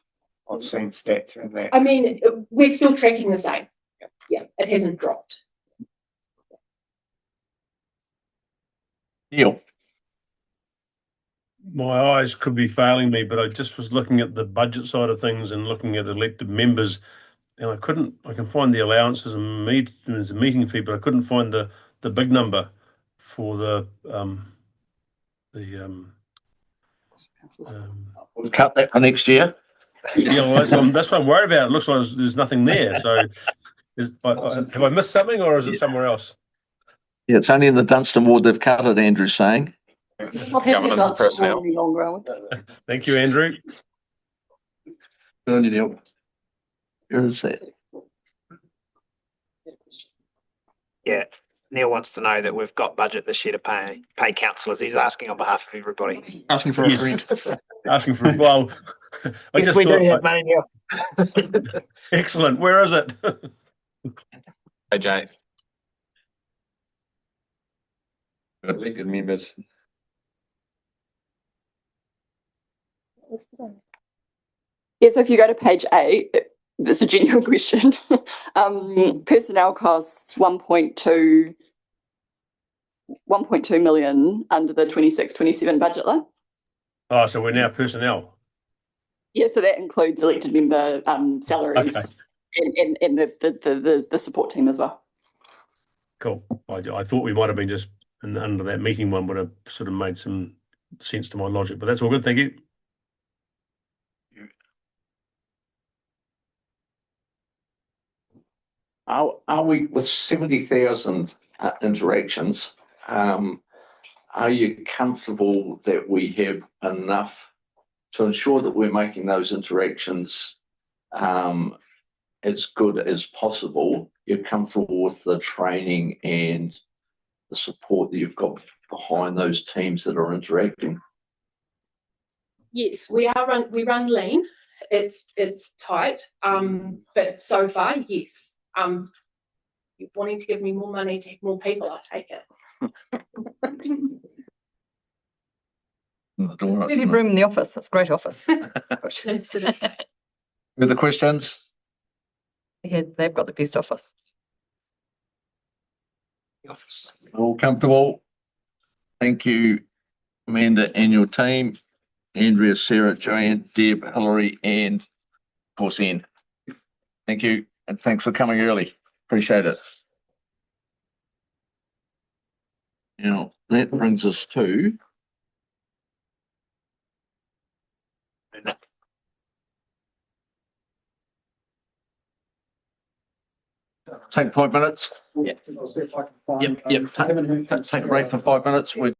I've seen stats in that. I mean, we're still tracking the same. Yeah, it hasn't dropped. Neil, My eyes could be failing me, but I just was looking at the budget side of things and looking at elected members, and I can find the allowances and meeting fee, but I couldn't find the big number for we've cut that for next year. yeah, well, that's what I'm worried about. It looks like there's nothing there. So have I missed something, or is it somewhere else? Yeah, it's only in the Dunstan ward they've cut it, Andrew's saying. Governance personnel. Thank you, Andrew. Good on you, Neil. Where is that? Yeah, Neil wants to know that we've got budget this year to pay councillors. He's asking on behalf of everybody. Asking for a friend. Asking for well, I Yes, just we do thought. have money, Neil. Excellent. Where is it? Hey, Jay. Elected members. Yeah, so if you go to page 8, it's a genuine question. Personnel costs 1.2 million under the 26-27 budget line. Oh, so we're now personnel. Yeah, so that includes elected member salaries Okay. and the support team as well. Cool. I thought we might have been just under that meeting one would have sort of made some sense to my logic, but that's all good. Thank you. Are we with 70,000 interactions? Are you comfortable that we have enough to ensure that we're making those interactions as good as possible? You're comfortable with the training and the support that you've got behind those teams that are interacting? Yes, we run lean. It's tight. But so far, yes. You're wanting to give me more money to have more people, I'll take it. Plenty of room in the office. That's a great office. Further questions? Yeah, they've got the best office. All comfortable? Thank you, Amanda and your team. Andrea, Sarah, Joanne, Deb, Hillary, and of course, Ian. Thank you, and thanks for coming early. Appreciate it. Now, that brings us to take 5 minutes. Yeah. Yep. Take a break for 5 minutes. We're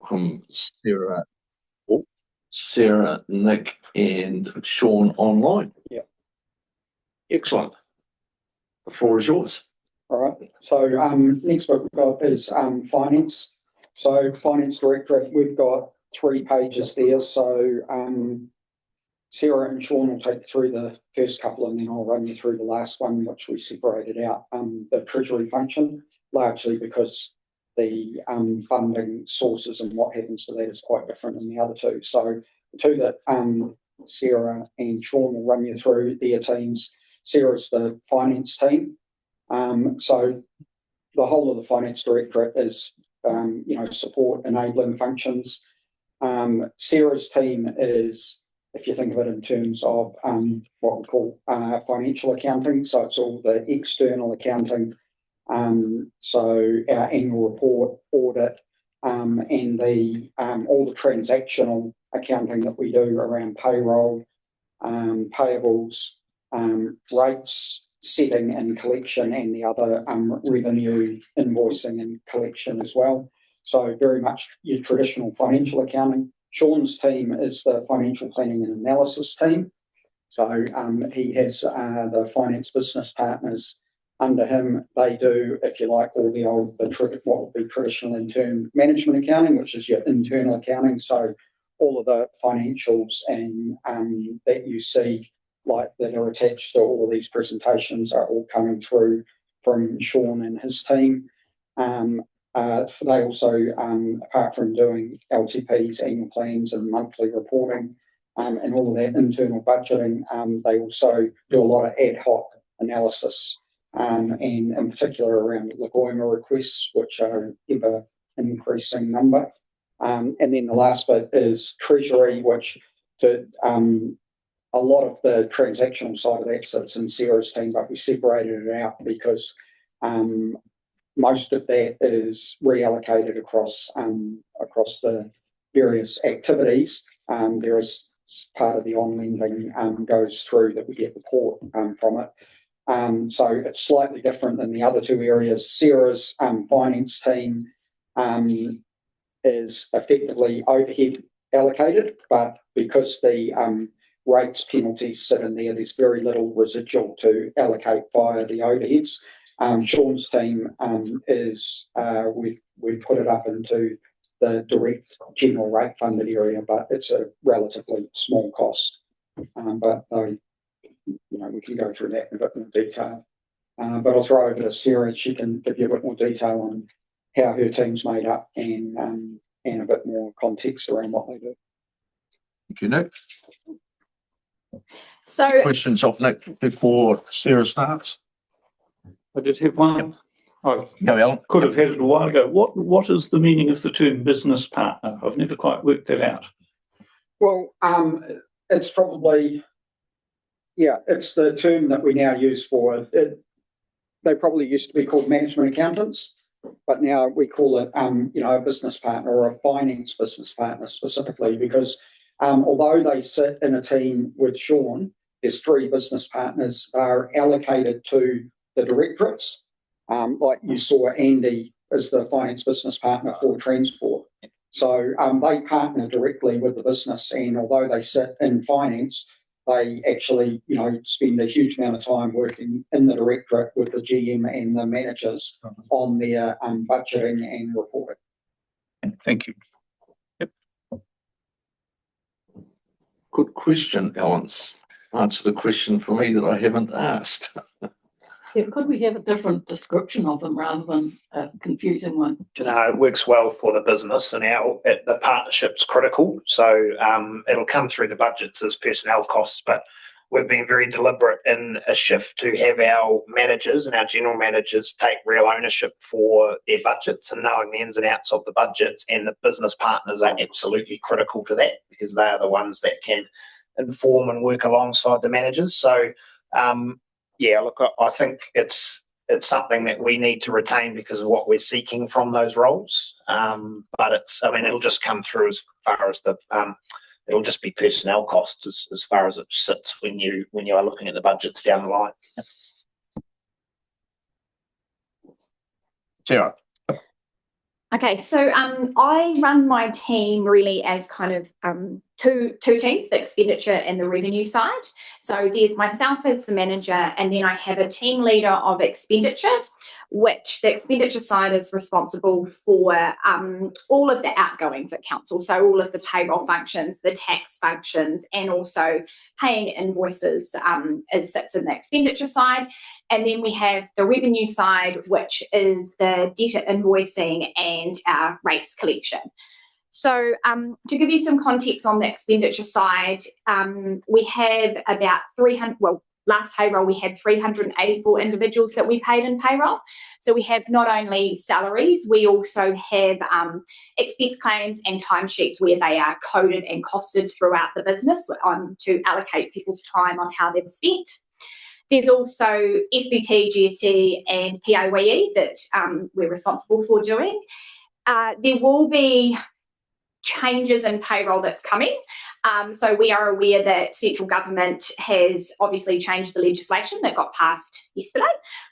from Sarah, Nick, and Sean online. Yeah. Excellent. The floor is yours. All right. So next book we've got is finance. So finance directorate, we've got 3 pages there. So Sarah and Sean will take you through the first couple, and then I'll run you through the last one, which we separated out, the treasury function, largely because the funding sources and what happens to that is quite different than the other two. So the two that Sarah and Sean will run you through their teams. Sarah's the finance team. So the whole of the finance directorate is, support enabling functions. Sarah's team is, if you think of it in terms of what we call financial accounting, so it's all the external accounting. So our annual report, audit, and the all the transactional accounting that we do around payroll, payables, rates setting and collection, and the other revenue invoicing and collection as well. So very much your traditional financial accounting. Sean's team is the financial planning and analysis team. So he has the finance business partners under him. They do, if you like, all the old, what would be traditional internal management accounting, which is your internal accounting. So all of the financials and that you see, like that are attached to all of these presentations, are all coming through from Sean and his team. They also, apart from doing LTPs, annual plans and monthly reporting, and all of that internal budgeting, they also do a lot of ad hoc analysis, and in particular around Lagoima requests, which are ever increasing number. And then the last bit is treasury, which a lot of the transactional side of that sits in Sarah's team, but we separated it out because most of that is reallocated across the various activities. There is part of the on-lending goes through that we get the port from it. So it's slightly different than the other two areas. Sarah's finance team is effectively overhead allocated, but because the rates penalties sit in there, there's very little residual to allocate via the overheads. Sean's team is we put it up into the direct general rate funded area, but it's a relatively small cost. But we can go through that in a bit more detail. But I'll throw over to Sarah. She can give you a bit more detail on how her team's made up and a bit more context around what they do. Thank you, Nick. So Questions of Nick before Sarah starts? I did have one. I Alan. could have had it a while ago. What is the meaning of the term business partner? I've never quite worked that out. Well, it's probably, it's the term that we now use for it. They probably used to be called management accountants, but now we call it, a business partner or a finance business partner specifically, because although they sit in a team with Sean, there's 3 business partners are allocated to the directorates. Like you saw Andy as the finance business partner for transport. So they partner directly with the business, and although they sit in finance, they actually, spend a huge amount of time working in the directorate with the GM and the managers on their budgeting and reporting. Thank you. Yep. Good question, Alan. Answer the question for me that I haven't asked. Yeah, could we have a different description of them rather than a confusing one? No, it works well for the business, and the partnership's critical. So it'll come through the budgets as personnel costs, but we've been very deliberate in a shift to have our managers and our general managers take real ownership for their budgets and knowing the ins and outs of the budgets, and the business partners are absolutely critical to that because they are the ones that can inform and work alongside the managers. So look, I think it's something that we need to retain because of what we're seeking from those roles. But it'll just come through as far as it'll just be personnel costs as far as it sits when you are looking at the budgets down the line. Sarah. Okay, so I run my team really as kind of two teams, the expenditure and the revenue side. So there's myself as the manager, and then I have a team leader of expenditure, which the expenditure side is responsible for all of the outgoings at council. So all of the payroll functions, the tax functions, and also paying invoices sits in the expenditure side. And then we have the revenue side, which is the debtor invoicing and our rates collection. So to give you some context on the expenditure side, we have about 300, last payroll we had 384 individuals that we paid in payroll. So we have not only salaries, we also have expense claims and timesheets where they are coded and costed throughout the business to allocate people's time on how they've spent. There's also FBT, GST and PAYE that we're responsible for doing. There will be changes in payroll that's coming. So we are aware that central government has obviously changed the legislation that got passed yesterday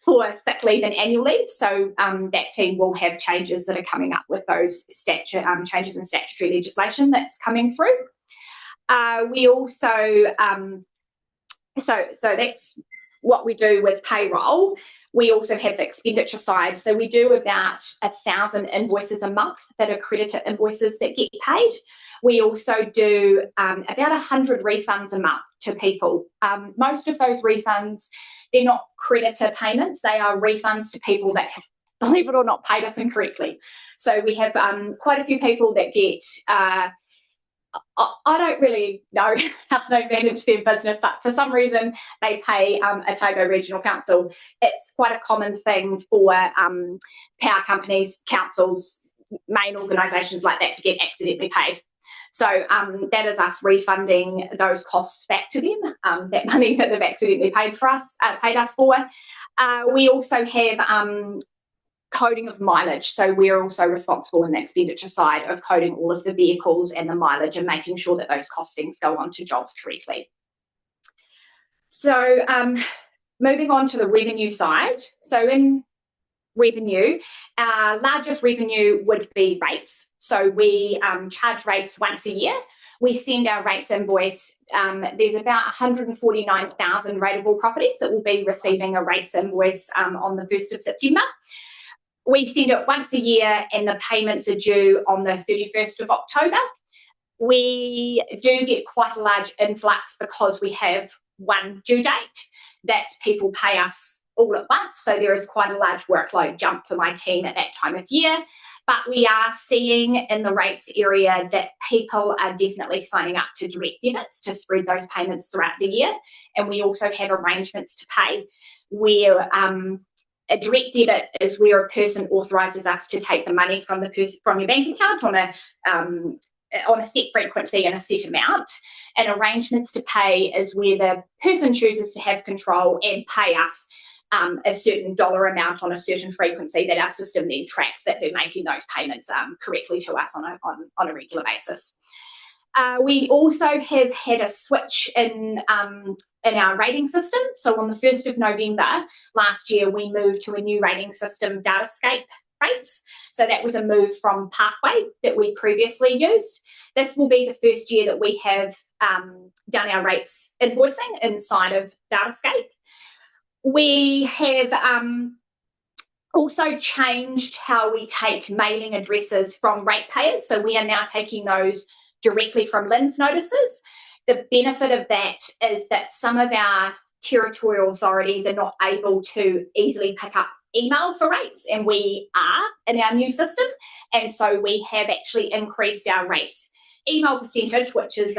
for sick leave and annual leave. So that team will have changes that are coming up with those changes in statutory legislation that's coming through. We also, so that's what we do with payroll. We also have the expenditure side. So we do about 1,000 invoices a month that are creditor invoices that get paid. We also do about 100 refunds a month to people. Most of those refunds, they're not creditor payments. They are refunds to people that have, believe it or not, paid us incorrectly. So we have quite a few people that get I don't really know how they manage their business, but for some reason they pay Otago Regional Council. It's quite a common thing for power companies, councils, main organisations like that to get accidentally paid. So that is us refunding those costs back to them, that money that they've accidentally paid us for. We also have coding of mileage. So we're also responsible in the expenditure side of coding all of the vehicles and the mileage and making sure that those costings go onto jobs correctly. So moving on to the revenue side. So in revenue, our largest revenue would be rates. So we charge rates once a year. We send our rates invoice. There's about 149,000 rateable properties that will be receiving a rates invoice on the 1st of September. We send it once a year and the payments are due on the 31st of October. We do get quite a large influx because we have one due date that people pay us all at once. So there is quite a large workload jump for my team at that time of year. But we are seeing in the rates area that people are definitely signing up to direct debits to spread those payments throughout the year. And we also have arrangements to pay where a direct debit is where a person authorises us to take the money from your bank account on a set frequency and a set amount. And arrangements to pay is where the person chooses to have control and pay us a certain dollar amount on a certain frequency that our system then tracks that they're making those payments correctly to us on a regular basis. We also have had a switch in our rating system. So on the 1st of November last year, we moved to a new rating system, Datascape rates. So that was a move from Pathway that we previously used. This will be the first year that we have done our rates invoicing inside of Datascape. We have also changed how we take mailing addresses from ratepayers. So we are now taking those directly from LINZ notices. The benefit of that is that some of our territorial authorities are not able to easily pick up email for rates, and we are in our new system. And so we have actually increased our rates email percentage, which is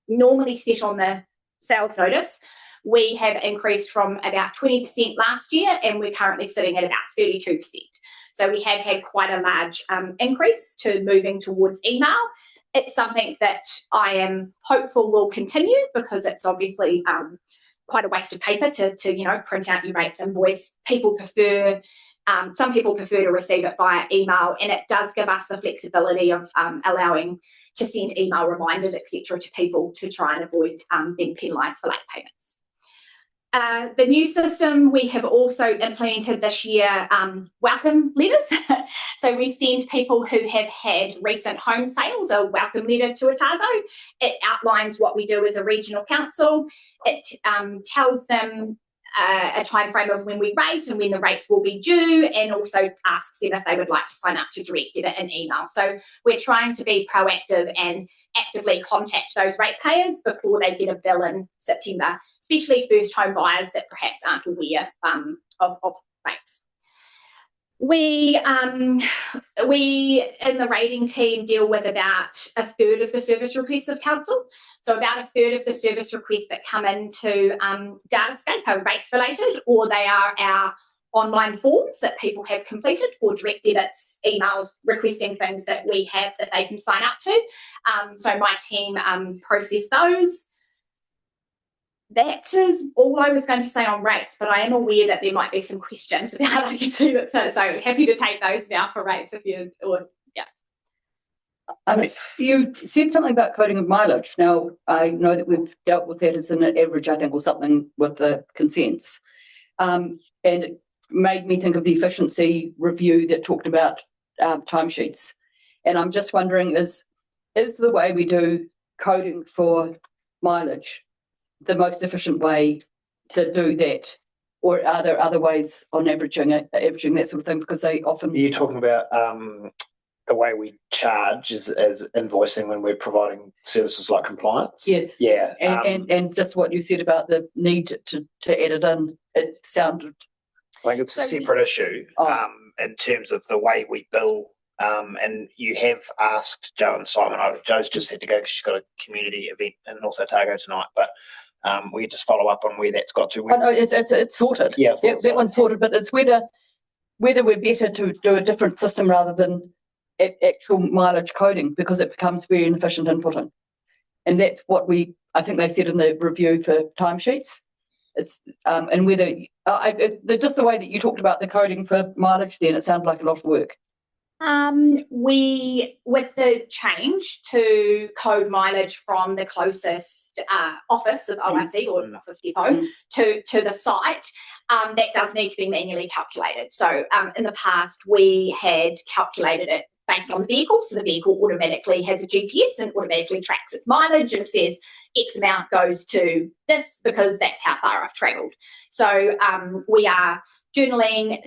normally set on the sales notice. We have increased from about 20% last year, and we're currently sitting at about 32%. So we have had quite a large increase to moving towards email. It's something that I am hopeful will continue because it's obviously quite a waste of paper to print out your rates invoice. Some people prefer to receive it via email, and it does give us the flexibility of allowing to send email reminders, etc., to people to try and avoid being penalised for late payments. The new system we have also implemented this year, welcome letters. So we send people who have had recent home sales a welcome letter to Otago. It outlines what we do as a regional council. It tells them a time frame of when we rate and when the rates will be due, and also asks them if they would like to sign up to direct debit and email. So we're trying to be proactive and actively contact those ratepayers before they get a bill in September, especially first home buyers that perhaps aren't aware of rates. We in the rating team deal with about a third of the service requests of council. So about a third of the service requests that come into Datascape are rates related, or they are our online forms that people have completed for direct debits, emails, requesting things that we have that they can sign up to. So my team process those. That is all I was going to say on rates, but I am aware that there might be some questions about it. I can see that, so happy to take those now for rates or I mean, you said something about coding of mileage. Now, I know that we've dealt with that as an average, I think, or something with the consents. And it made me think of the efficiency review that talked about timesheets. And I'm just wondering, is the way we do coding for mileage the most efficient way to do that? Or are there other ways on averaging that sort of thing? Because they often... Are you talking about the way we charge as invoicing when we're providing services like compliance? Yes. Yeah. And just what you said about the need to add it in, it sounded... I think it's a separate issue in terms of the way we bill. And you have asked Joe and Simon. Joe's just had to go because she's got a community event in North Otago tonight, but we can just follow up on where that's got to. Oh, no, it's sorted. Yeah, that one's sorted, but it's whether we're better to do a different system rather than actual mileage coding, because it becomes very inefficient inputting. And that's what I think they said in the review for timesheets. It's and whether just the way that you talked about the coding for mileage, then it sounded like a lot of work. We, with the change to code mileage from the closest office of OIC or office depot to the site, that does need to be manually calculated. So in the past, we had calculated it based on the vehicle. So the vehicle automatically has a GPS and automatically tracks its mileage and says X amount goes to this because that's how far I've travelled. So we are journaling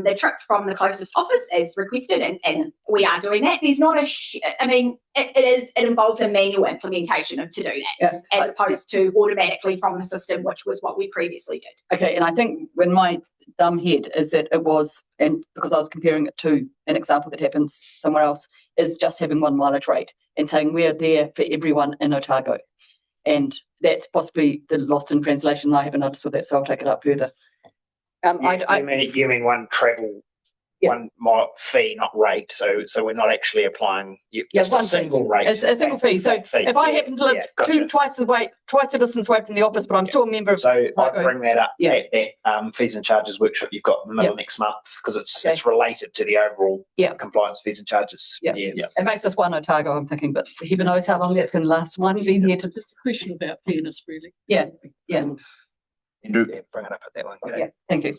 the trip from the closest office as requested, and we are doing that. There's not it involves a manual implementation to do that, as opposed to automatically from the system, which was what we previously did. Okay, and I think when my dumb head is that it was, and because I was comparing it to an example that happens somewhere else, is just having one mileage rate and saying we're there for everyone in Otago. And that's possibly the lost in translation. I haven't understood that, so I'll take it up further. You mean one travel, one fee, not rate. So we're not actually applying just a single rate. It's a single fee. So if I happen to live twice the distance away from the office, but I'm still a member of... So I bring that up at that fees and charges workshop you've got in the middle of next month, because it's related to the overall compliance fees and charges. Yeah. It makes us one Otago, I'm thinking, but heaven knows how long that's going to last. One being here to... Just a question about fairness, really. Yeah. Bring it up at that one. Yeah, thank you.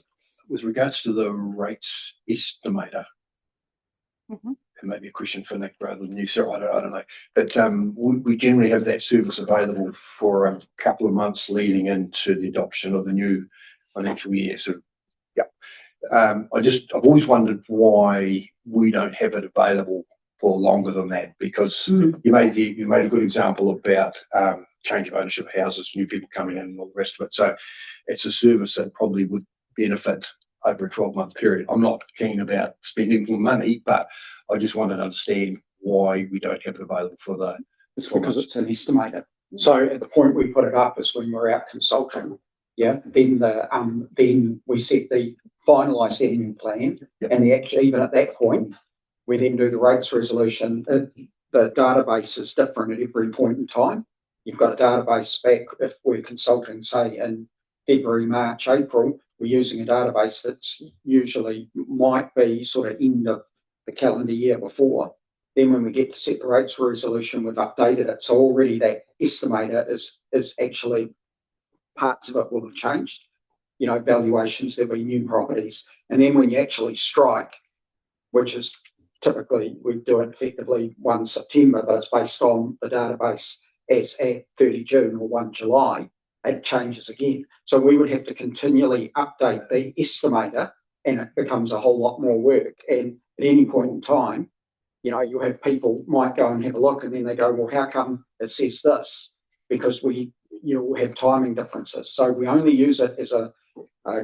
With regards to the rates estimator, Mm-hmm. and maybe a question for Nick rather than you, Sarah, I don't know. But we generally have that service available for a couple of months leading into the adoption of the new financial year. So, I've always wondered why we don't have it available for longer than that, because you made a good example about change of ownership of houses, new people coming in and all the rest of it. So it's a service that probably would benefit over a 12-month period. I'm not keen about spending more money, but I just wanted to understand why we don't have it available for the... It's because it's an estimator. So at the point we put it up is when we're out consulting. Yeah. Then we set the finalised annual plan, and even at that point, we then do the rates resolution. The database is different at every point in time. You've got a database back if we're consulting, say in February, March, April. We're using a database that's usually might be sort of end of the calendar year before. Then when we get to set the rates resolution, we've updated it. So already that estimator is actually, parts of it will have changed. You know, valuations, there'll be new properties. And then when you actually strike, which is typically, we do it effectively 1 September, but it's based on the database as at 30 June or 1 July, it changes again. So we would have to continually update the estimator, and it becomes a whole lot more work. And at any point in time, you know, you have people might go and have a look, and then they go, well, how come it says this? Because we have timing differences. So we only use it as a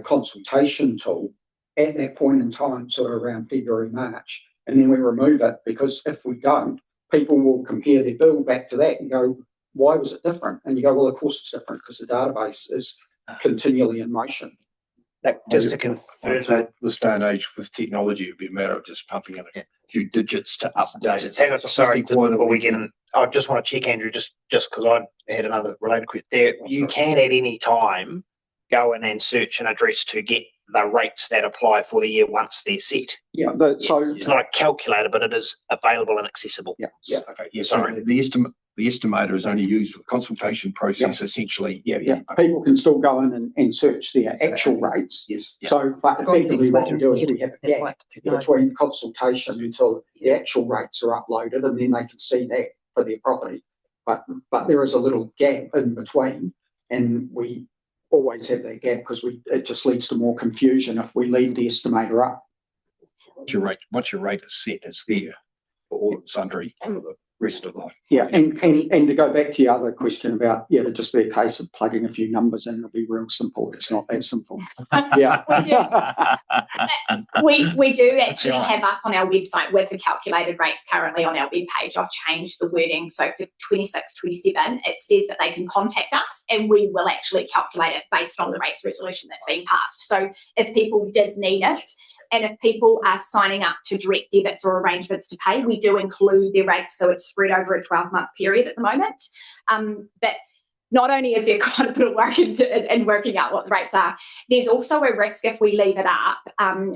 consultation tool at that point in time, sort of around February, March. And then we remove it, because if we don't, people will compare their bill back to that and go, why was it different? And you go, well, of course it's different because the database is continually in motion. Just to confirm that this day and age with technology, it'd be a matter of just pumping in a few digits to update it. Hang on, sorry, before we get in, I just want to check, Andrew, just because I had another related question there. You can at any time go in and search and address to get the rates that apply for the year once they're set. Yeah, so It's not a calculator, but it is available and accessible. Yeah, okay, yeah, Sorry. so the estimator is only used for the consultation process, essentially, yeah, people can still go in and search their actual rates. Yes. So, but effectively what we do is we have a gap between consultation until the actual rates are uploaded, and then they can see that for their property. But there is a little gap in between, and we always have that gap because it just leads to more confusion if we leave the estimator up. Once your rate is set, it's there for all and sundry for the rest of life. Yeah, and to go back to your other question about, it'd just be a case of plugging a few numbers in, it'll be real simple. It's not that simple. Yeah. We do actually have up on our website with the calculated rates currently on our web page. I've changed the wording. So for 26, 27, it says that they can contact us and we will actually calculate it based on the rates resolution that's being passed. So if people did need it, and if people are signing up to direct debits or arrangements to pay, we do include their rates, so it's spread over a 12-month period at the moment. But not only is there quite a bit of work in working out what the rates are, there's also a risk if we leave it up.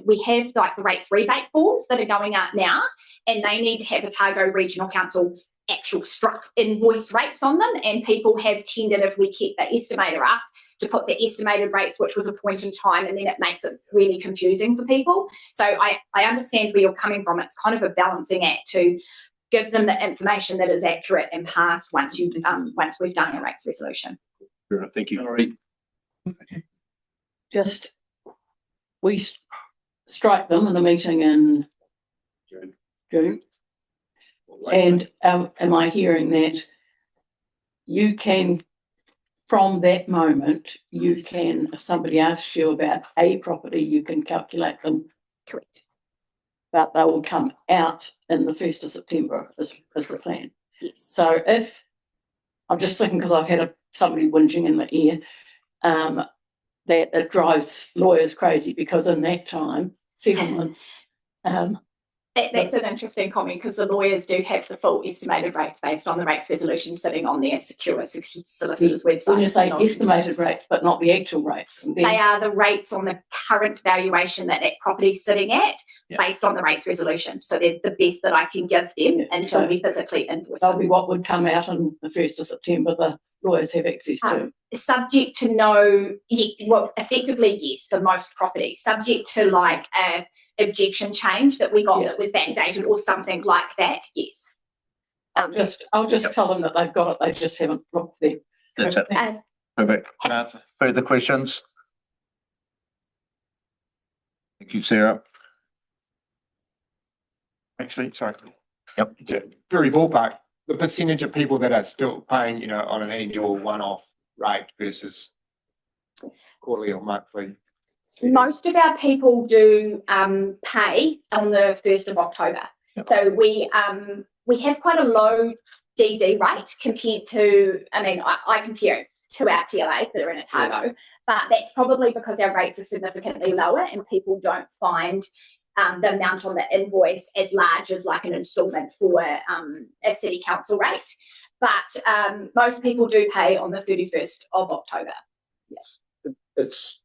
We have like the rates rebate forms that are going out now, and they need to have Otago Regional Council actual struck invoiced rates on them, and people have tended, if we keep the estimator up, to put the estimated rates, which was a point in time, and then it makes it really confusing for people. So I understand where you're coming from. It's kind of a balancing act to give them the information that is accurate and passed once we've done our rates resolution. Thank you. Okay. Just, we strike them in a meeting in June. And am I hearing that you can, from that moment, you can, if somebody asks you about a property, you can calculate them? Correct. But they will come out in the 1st of September is the plan. Yes. So if, I'm just thinking, because I've had somebody whinging in my ear, that it drives lawyers crazy because in that time, settlements, that's an interesting comment because the lawyers do have the full estimated rates based on the rates resolution sitting on their secure solicitors website. When you say estimated rates, but not the actual rates. They are the rates on the current valuation that property's sitting at based on the rates resolution. So they're the best that I can give them until we physically invoice them. That'll be what would come out on the 1st of September, the lawyers have access to. Subject to no, well, effectively yes, for most properties. Subject to like a objection change that we got that was backdated or something like that, yes. I'll just tell them that they've got it, they just haven't looked there. That's it. Perfect. Further questions? Thank you, Sarah. Actually, sorry. Yep. Very ballpark, the percentage of people that are still paying, on an annual one-off rate versus quarterly or monthly. Most of our people do pay on the 1st of October. Yep. So we have quite a low DD rate compared to, I compare it to our TLAs that are in Otago, but that's probably because our rates are significantly lower and people don't find the amount on the invoice as large as like an instalment for a city council rate. But most people do pay on the 31st of October. Yes. It's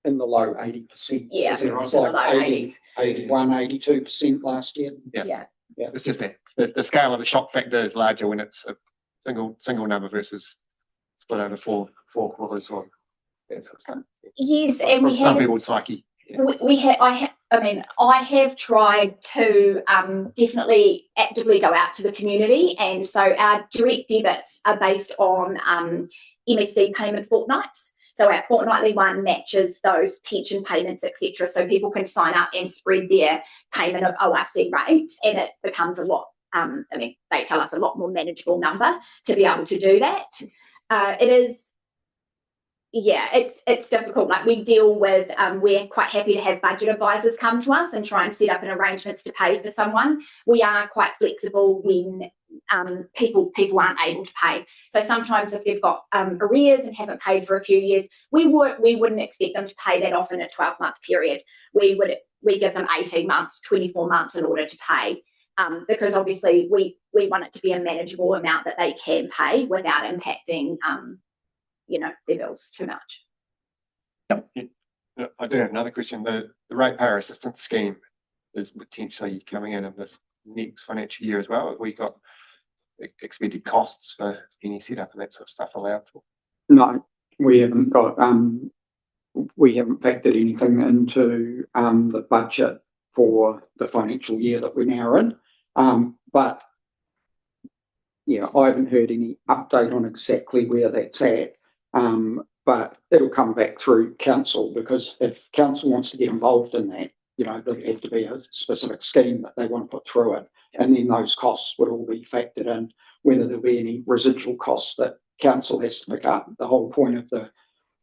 in the low 80%. Yeah, it was like 80, 81, 82% last year. Yeah. It's just that the scale of the shock factor is larger when it's a single number versus split over four quarters or that sort of stuff. Yes, and we have some people's psyche. I have tried to definitely actively go out to the community, and so our direct debits are based on MSD payment fortnights. So our fortnightly one matches those pension payments, etc. So people can sign up and spread their payment of ORC rates, and it becomes a lot. They tell us a lot more manageable number to be able to do that. It is. Yeah, it's difficult. Like we deal with, we're quite happy to have budget advisors come to us and try and set up an arrangements to pay for someone. We are quite flexible when people aren't able to pay. So sometimes if they've got arrears and haven't paid for a few years, we wouldn't expect them to pay that off in a 12-month period. We give them 18 months, 24 months in order to pay. Because obviously we want it to be a manageable amount that they can pay without impacting their bills too much. Yep. Yeah, I do have another question. The ratepayer assistance scheme is potentially coming in this next financial year as well. Have we got expected costs for any setup and that sort of stuff allowed for? No, we haven't got, we haven't factored anything into the budget for the financial year that we're now in. But yeah, I haven't heard any update on exactly where that's at. But it'll come back through council, because if council wants to get involved in that, you know, there'll have to be a specific scheme that they want to put through it. And then those costs would all be factored in, whether there'll be any residual costs that council has to pick up. The whole point of the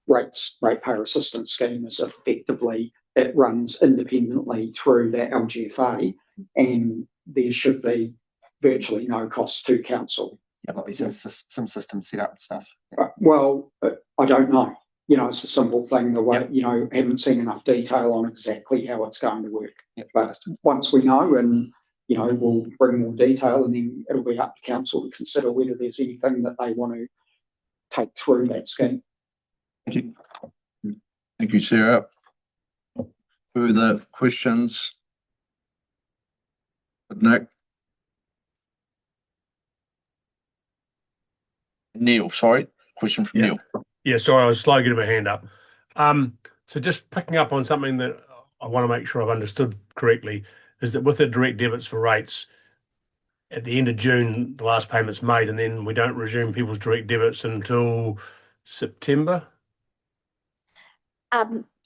ratepayer assistance scheme is effectively it runs independently through that LGFA, and there should be virtually no cost to council. Yeah, there'll be some system set up and stuff. Well, I don't know. You know, it's a simple thing. The way, you know, haven't seen enough detail on exactly how it's going to work. But once we know, and you know, we'll bring more detail, and then it'll be up to council to consider whether there's anything that they want to take through that scheme. Thank you. Thank you, Sarah. Further questions? Nick? Neil, sorry. Question from Neil. Yeah, sorry, I was slow getting my hand up. So just picking up on something that I want to make sure I've understood correctly, is that with the direct debits for rates, at the end of June, the last payment's made, and then we don't resume people's direct debits until September?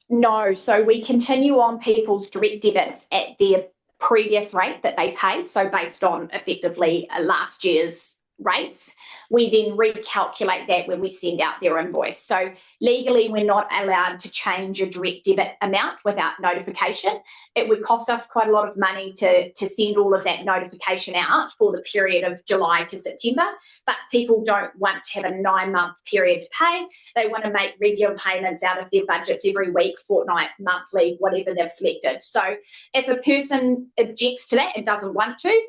No, so we continue on people's direct debits at their previous rate that they paid. So based on effectively last year's rates, we then recalculate that when we send out their invoice. So legally, we're not allowed to change a direct debit amount without notification. It would cost us quite a lot of money to send all of that notification out for the period of July to September, but people don't want to have a 9-month period to pay. They want to make regular payments out of their budgets every week, fortnight, monthly, whatever they've selected. So if a person objects to that and doesn't want to,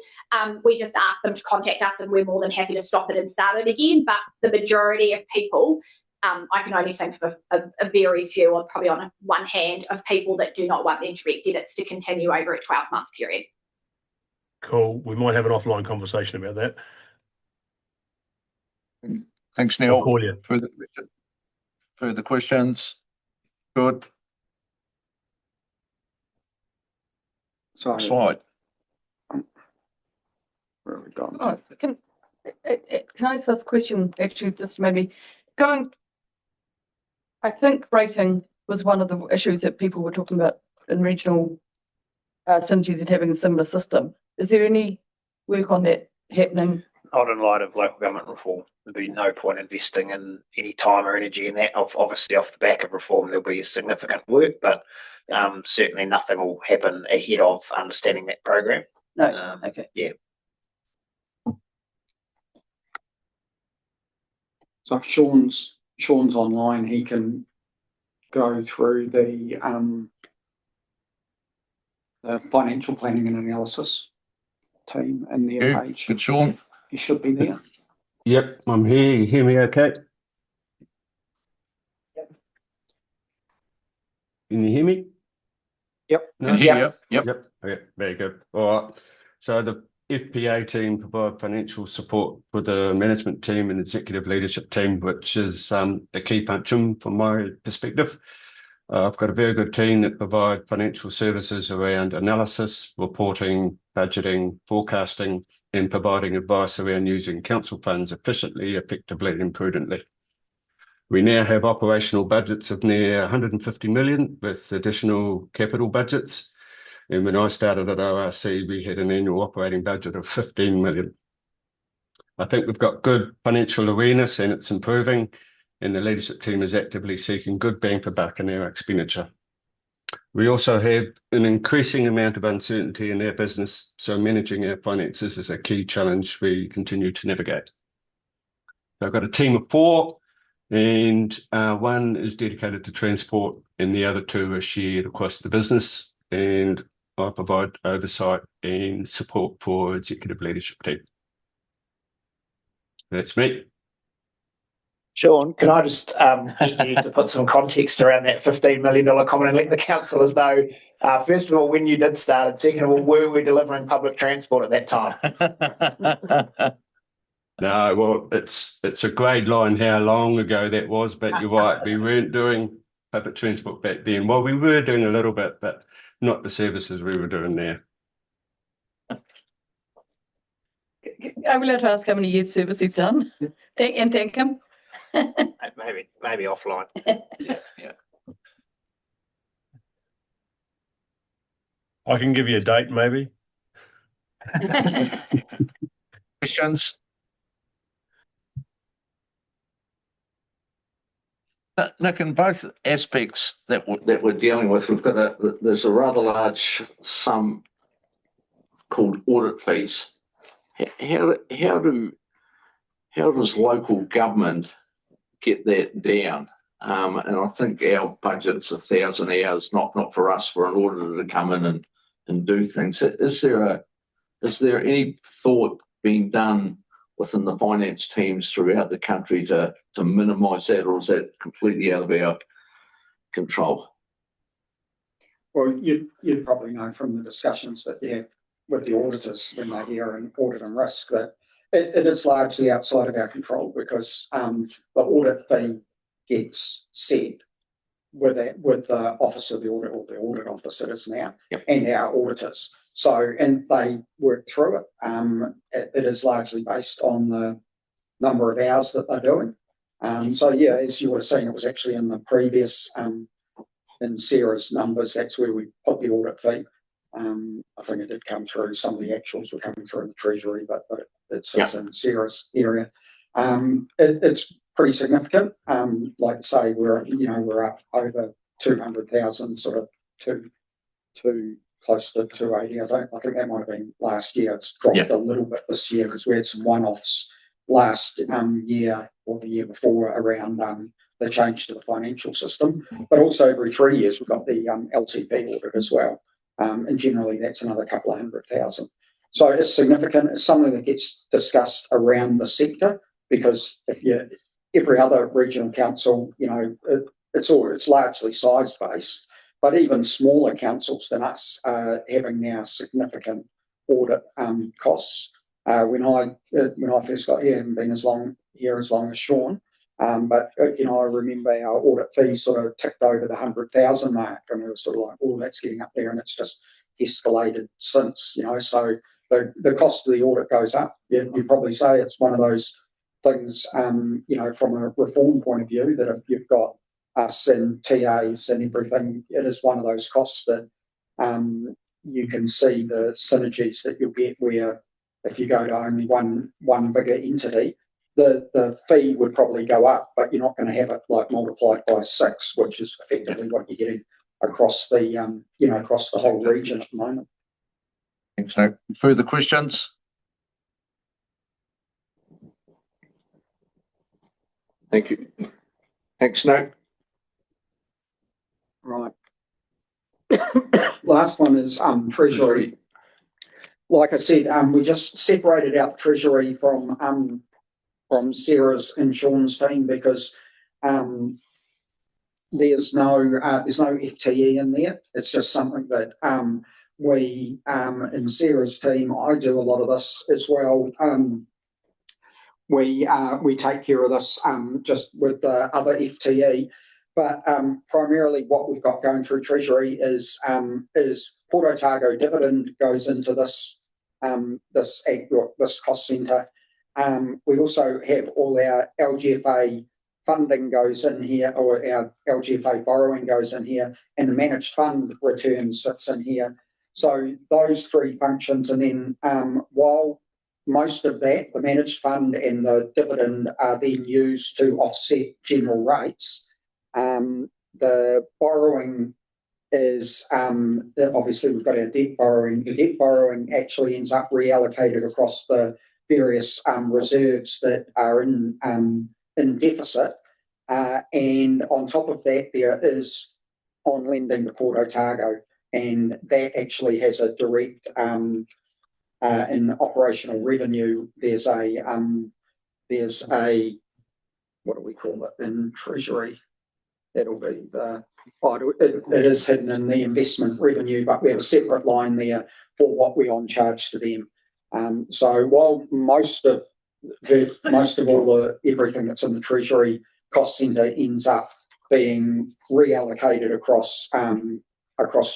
we just ask them to contact us, and we're more than happy to stop it and start it again. But the majority of people, I can only think of a very few, or probably on one hand, of people that do not want their direct debits to continue over a 12-month period. Cool. We might have an offline conversation about that. Thanks, Neil. I'll call you. Further questions? Good. So, Slide. where have we gone? Oh, can I just ask a question, actually, just maybe going, I think rating was one of the issues that people were talking about in regional synergies and having a similar system. Is there any work on that happening? Not in light of local government reform. There'd be no point investing in any time or energy in that. Obviously, off the back of reform, there'll be significant work, but certainly nothing will happen ahead of understanding that program. No. Okay. Yeah. So if Sean's online, he can go through the financial planning and analysis team and their page. Good, Sean. He should be there. Yep, I'm here. You hear me okay? Yep. Can you hear me? Yep. No? Can hear you. Yep. Okay, very good. All right. So the FPA team provide financial support for the management team and executive leadership team, which is a key function from my perspective. I've got a very good team that provide financial services around analysis, reporting, budgeting, forecasting, and providing advice around using council funds efficiently, effectively, and prudently. We now have operational budgets of near 150 million with additional capital budgets. And when I started at ORC, we had an annual operating budget of 15 million. I think we've got good financial awareness and it's improving, and the leadership team is actively seeking good bang for buck in our expenditure. We also have an increasing amount of uncertainty in our business, so managing our finances is a key challenge we continue to navigate. I've got a team of 4, and one is dedicated to transport, and the other 2 are shared across the business, and I provide oversight and support for executive leadership team. That's me. Sean, can I just get you to put some context around that $15 million comment and let the councillors know, first of all, when you did start, and second of all, were we delivering public transport at that time? No, well, it's a grade line how long ago that was, but you're right, we weren't doing public transport back then. Well, we were doing a little bit, but not the services we were doing now. I will let her ask how many years service he's done. Thank him. Maybe offline. Yeah. I can give you a date, maybe. Questions? Nick, in both aspects that we're dealing with, there's a rather large sum called audit fees. How does local government get that down? And I think our budget's 1,000 hours, not for us, for an auditor to come in and do things. Is there any thought being done within the finance teams throughout the country to minimise that, or is that completely out of our control? Well, you'd probably know from the discussions that you have with the auditors when they're here in audit and risk that it is largely outside of our control, because the audit fee gets set with the office of the audit, or the audit office it is now, and our auditors. So, and they work through it. It is largely based on the number of hours that they're doing. So yeah, as you would have seen, it was actually in the previous, in Sarah's numbers, that's where we put the audit fee. I think it did come through, some of the actuals were coming through in the treasury, but it sits in Sarah's area. It's pretty significant. Like I say, we're up over 200,000, sort of to close to 280. I think that might have been last year. It's dropped a little bit this year because we had some one-offs last year or the year before around the change to the financial system. But also every 3 years we've got the LTP audit as well. And generally that's another couple of 100,000. So it's significant. It's something that gets discussed around the sector, because every other regional council, it's largely size-based, but even smaller councils than us are having now significant audit costs. When I first got here, I haven't been as long as Sean, but I remember our audit fees sort of ticked over the 100,000 mark, and we were sort of like, oh, that's getting up there, and it's just escalated since. So the cost of the audit goes up. You'd probably say it's one of those things, from a reform point of view, that if you've got us and TAs and everything, it is one of those costs that you can see the synergies that you'll get, where if you go to only one bigger entity, the fee would probably go up, but you're not going to have it like multiplied by 6, which is effectively what you're getting across the across the whole region at the moment. Thanks, Nick. Further questions? Thank you. Thanks, Nick. Right. Last one is treasury. Like I said, we just separated out treasury from Sarah's and Sean's team, because there's no FTE in there. It's just something that we in Sarah's team, I do a lot of this as well. We take care of this just with the other FTE, but primarily what we've got going through treasury is Port Otago dividend goes into this cost centre. We also have all our LGFA funding goes in here, or our LGFA borrowing goes in here, and the managed fund return sits in here. So those three functions, and then while most of that, the managed fund and the dividend, are then used to offset general rates, the borrowing is obviously we've got our debt borrowing. The debt borrowing actually ends up reallocated across the various reserves that are in deficit, and on top of that there is on lending to Port Otago, and that actually has a direct in operational revenue. There's a what do we call it, in treasury. That'll be it is hidden in the investment revenue, but we have a separate line there for what we on charge to them. So while most of everything that's in the treasury cost centre ends up being reallocated across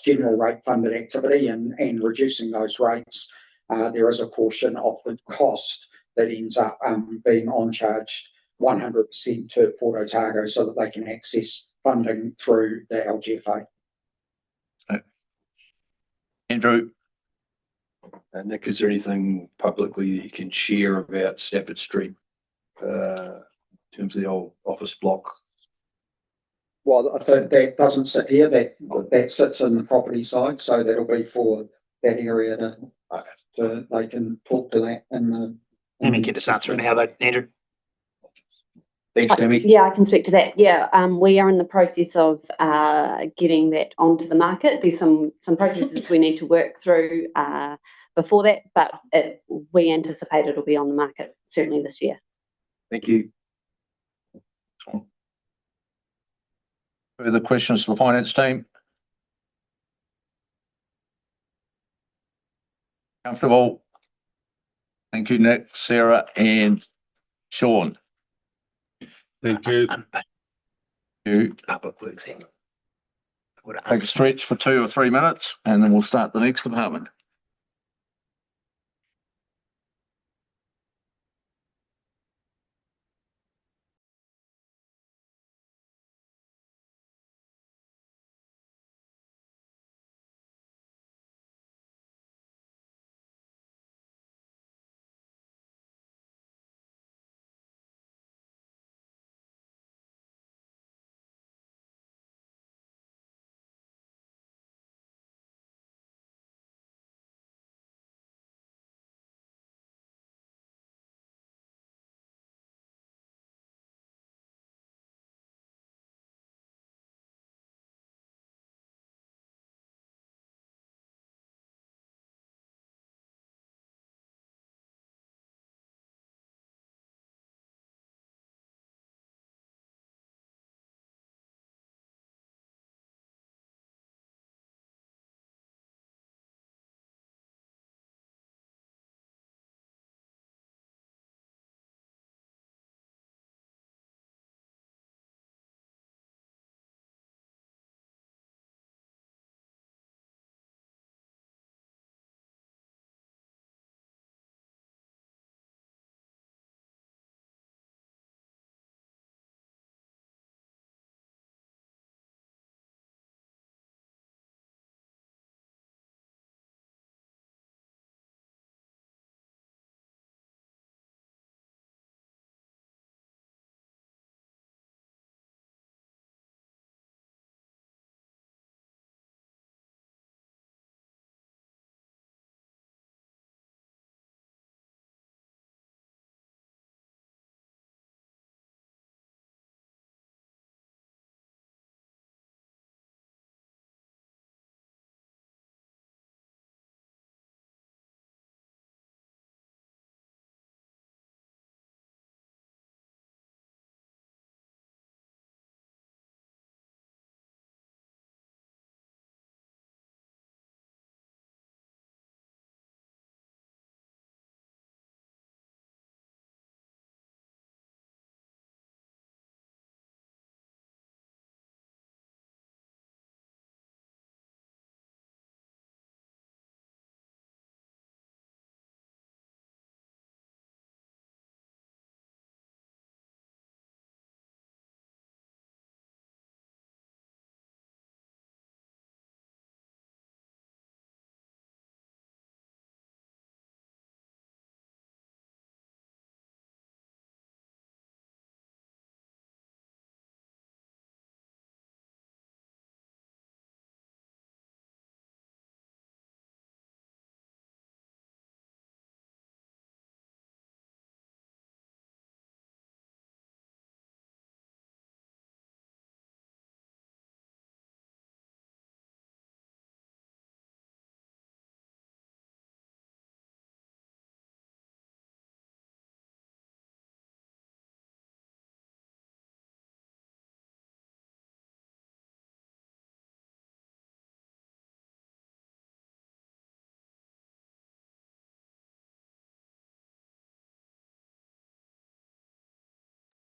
general rate funded activity and reducing those rates, there is a portion of the cost that ends up being on charged 100% to Port Otago so that they can access funding through the LGFA. Andrew. Nick, is there anything publicly that you can share about Stafford Street in terms of the old office block? Well, I think that doesn't sit here. That sits in the property side, so that'll be for that area to they can talk to that in the. Let me get this answer now, though, Andrew. Thanks, Tammy. Yeah, I can speak to that. Yeah, we are in the process of getting that onto the market. There's some processes we need to work through before that, but we anticipate it'll be on the market certainly this year. Thank you. Further questions to the finance team? Comfortable? Thank you, Nick, Sarah, and Sean. Thank you. Public Works. Take a stretch for 2 or 3 minutes, and then we'll start the next department.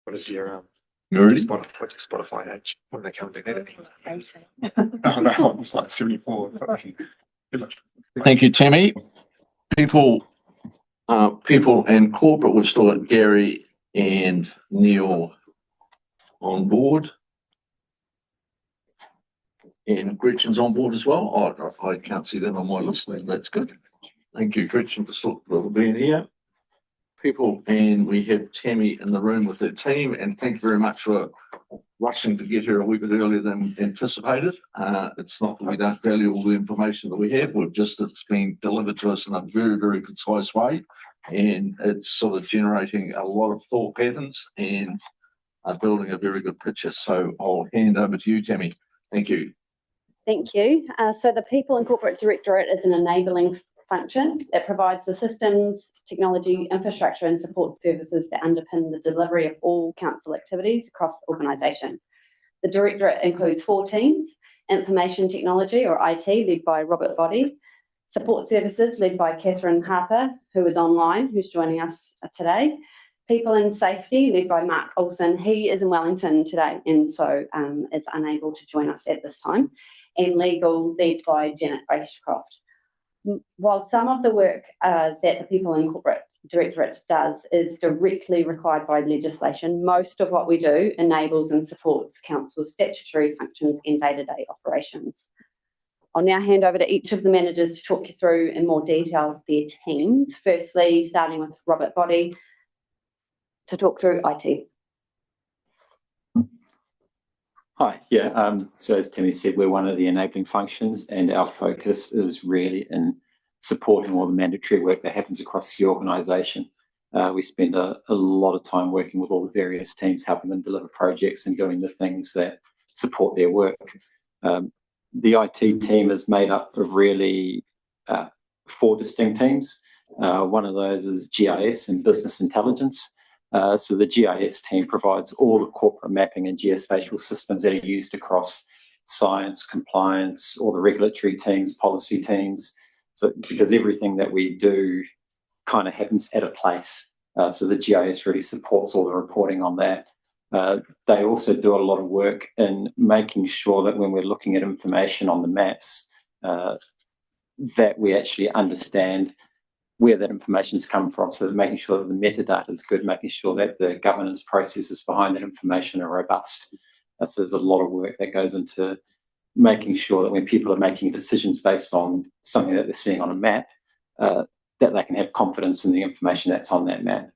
What is your You ready? what's your Spotify age? What are they counting that? Oh no, it's like 74. Thank you, Tammy. People and corporate, we've still got Gary and Neil on board. And Gretchen's on board as well. I can't see them on my list. That's good. Thank you, Gretchen, for being here. People, and we have Tammy in the room with her team, and thank you very much for rushing to get here a wee bit earlier than anticipated. It's not that we don't value all the information that we have, it's been delivered to us in a very, very concise way, and it's sort of generating a lot of thought patterns and building a very good picture. So I'll hand over to you, Tammy. Thank you. Thank you. So the People and Corporate Directorate is an enabling function. It provides the systems, technology, infrastructure and support services that underpin the delivery of all council activities across the organisation. The Directorate includes 4 teams: Information Technology or IT, led by Robert Boddy; Support Services, led by Catherine Harper, who is online, who's joining us today; People and Safety, led by Mark Olsen. He is in Wellington today and so is unable to join us at this time; and Legal, led by Janet Ashcroft. While some of the work that the People and Corporate Directorate does is directly required by legislation, most of what we do enables and supports council's statutory functions and day-to-day operations. I'll now hand over to each of the managers to talk you through in more detail their teams. Firstly, starting with Robert Boddy to talk through IT. Hi, so as Timmy said, we're one of the enabling functions, and our focus is really in supporting all the mandatory work that happens across the organisation. We spend a lot of time working with all the various teams, helping them deliver projects and doing the things that support their work. The IT team is made up of really 4 distinct teams. One of those is GIS and business intelligence. So the GIS team provides all the corporate mapping and geospatial systems that are used across science, compliance, all the regulatory teams, policy teams. So because everything that we do kind of happens at a place. So the GIS really supports all the reporting on that. They also do a lot of work in making sure that when we're looking at information on the maps, that we actually understand where that information's come from. So making sure that the metadata is good, making sure that the governance processes behind that information are robust. So there's a lot of work that goes into making sure that when people are making decisions based on something that they're seeing on a map, that they can have confidence in the information that's on that map,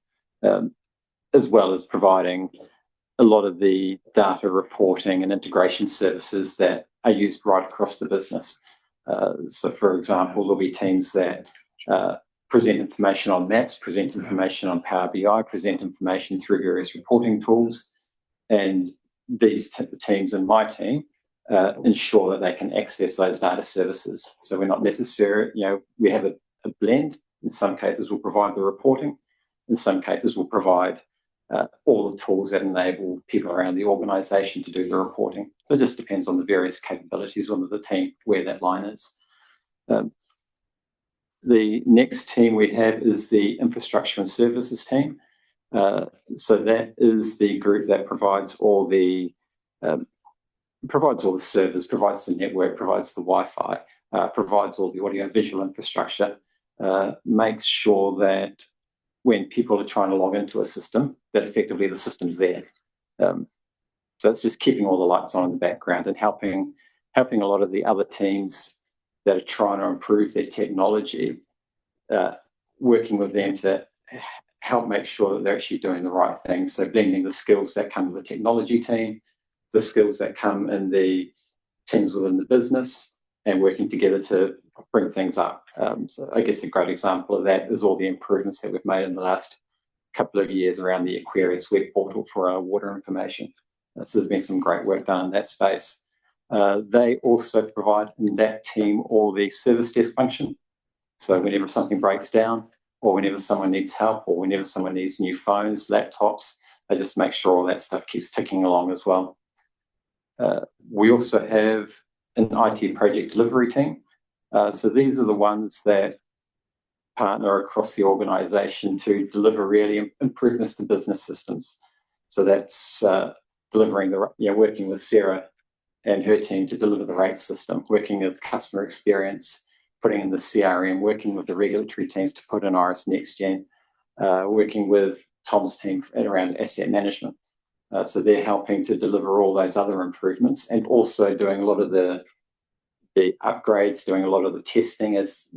as well as providing a lot of the data reporting and integration services that are used right across the business. So for example, there'll be teams that present information on maps, present information on Power BI, present information through various reporting tools, and these teams and my team ensure that they can access those data services. So we're not necessarily, we have a blend. In some cases, we'll provide the reporting. In some cases, we'll provide all the tools that enable people around the organisation to do the reporting. So it just depends on the various capabilities of the team, where that line is. The next team we have is the infrastructure and services team. So that is the group that provides all the servers, provides the network, provides the Wi-Fi, provides all the audio-visual infrastructure, makes sure that when people are trying to log into a system, that effectively the system's there. So it's just keeping all the lights on in the background and helping a lot of the other teams that are trying to improve their technology, working with them to help make sure that they're actually doing the right thing. So blending the skills that come with the technology team, the skills that come in the teams within the business, and working together to bring things up. So I guess a great example of that is all the improvements that we've made in the last couple of years around the Aquarius web portal for our water information. So there's been some great work done in that space. They also provide in that team all the service desk function. So whenever something breaks down, or whenever someone needs help, or whenever someone needs new phones, laptops, they just make sure all that stuff keeps ticking along as well. We also have an IT project delivery team. So these are the ones that partner across the organisation to deliver really improvements to business systems. So that's delivering working with Sarah and her team to deliver the rate system, working with customer experience, putting in the CRM, working with the regulatory teams to put in RS Next Gen, working with Tom's team around asset management. So they're helping to deliver all those other improvements and also doing a lot of the upgrades, doing a lot of the testing as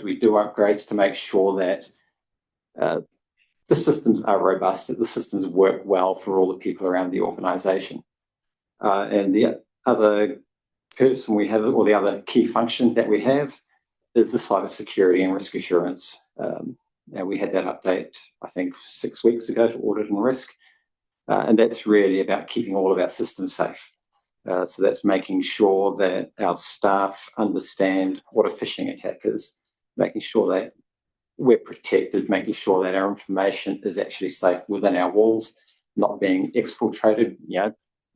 we do upgrades to make sure that the systems are robust, that the systems work well for all the people around the organisation. And the other person we have, or the other key function that we have, is the cyber security and risk assurance. And we had that update, I think, 6 weeks ago to audit and risk. And that's really about keeping all of our systems safe. So that's making sure that our staff understand what a phishing attack is, making sure that we're protected, making sure that our information is actually safe within our walls, not being exfiltrated,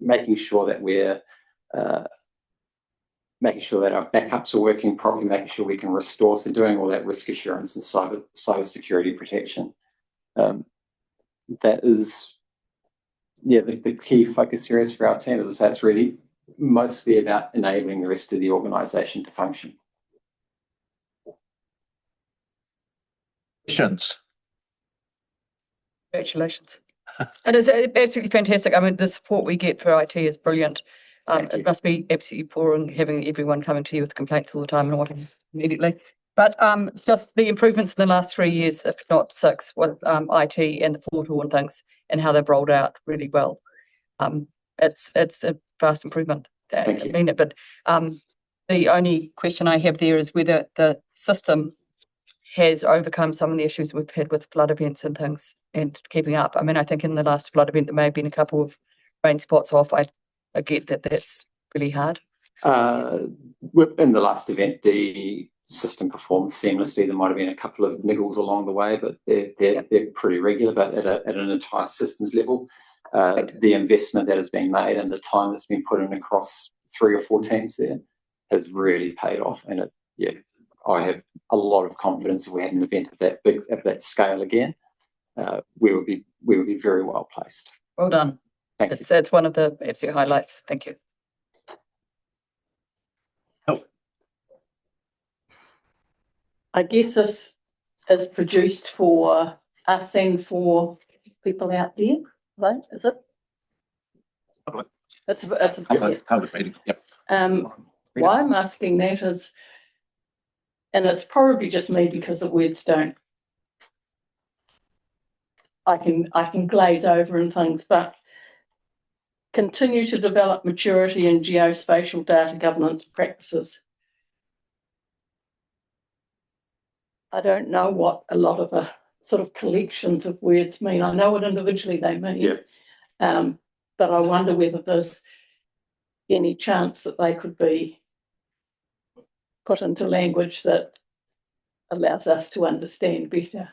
making sure that we're making sure that our backups are working properly, making sure we can restore, so doing all that risk assurance and cyber security protection. That is, the key focus areas for our team. As I say, it's really mostly about enabling the rest of the organisation to function. Questions? Congratulations. And it's absolutely fantastic. I mean, the support we get for IT is brilliant. It must be absolutely boring having everyone coming to you with complaints all the time and wanting immediately. But just the improvements in the last 3 years, if not 6, with IT and the portal and things, and how they've rolled out really well. It's a vast improvement. Thank you. I mean it, but the only question I have there is whether the system has overcome some of the issues we've had with flood events and things and keeping up. I mean, I think in the last flood event there may have been a couple of rain spots off. I get that that's really hard. In the last event, the system performed seamlessly. There might have been a couple of niggles along the way, but they're pretty regular. But at an entire systems level, the investment that has been made and the time that's been put in across 3 or 4 teams there has really paid off. And I have a lot of confidence if we had an event of that big, of that scale again, we would be very well placed. Well done. It's one of the absolute highlights. Thank you. I guess this is produced for us and for people out there, right? Is it? It's a Public meeting. Yep. Why I'm asking that is, and it's probably just me because the words don't, I can glaze over and things, but continue to develop maturity in geospatial data governance practices. I don't know what a lot of the sort of collections of words mean. I know what individually they mean, but I wonder whether there's any chance that they could be put into language that allows us to understand better.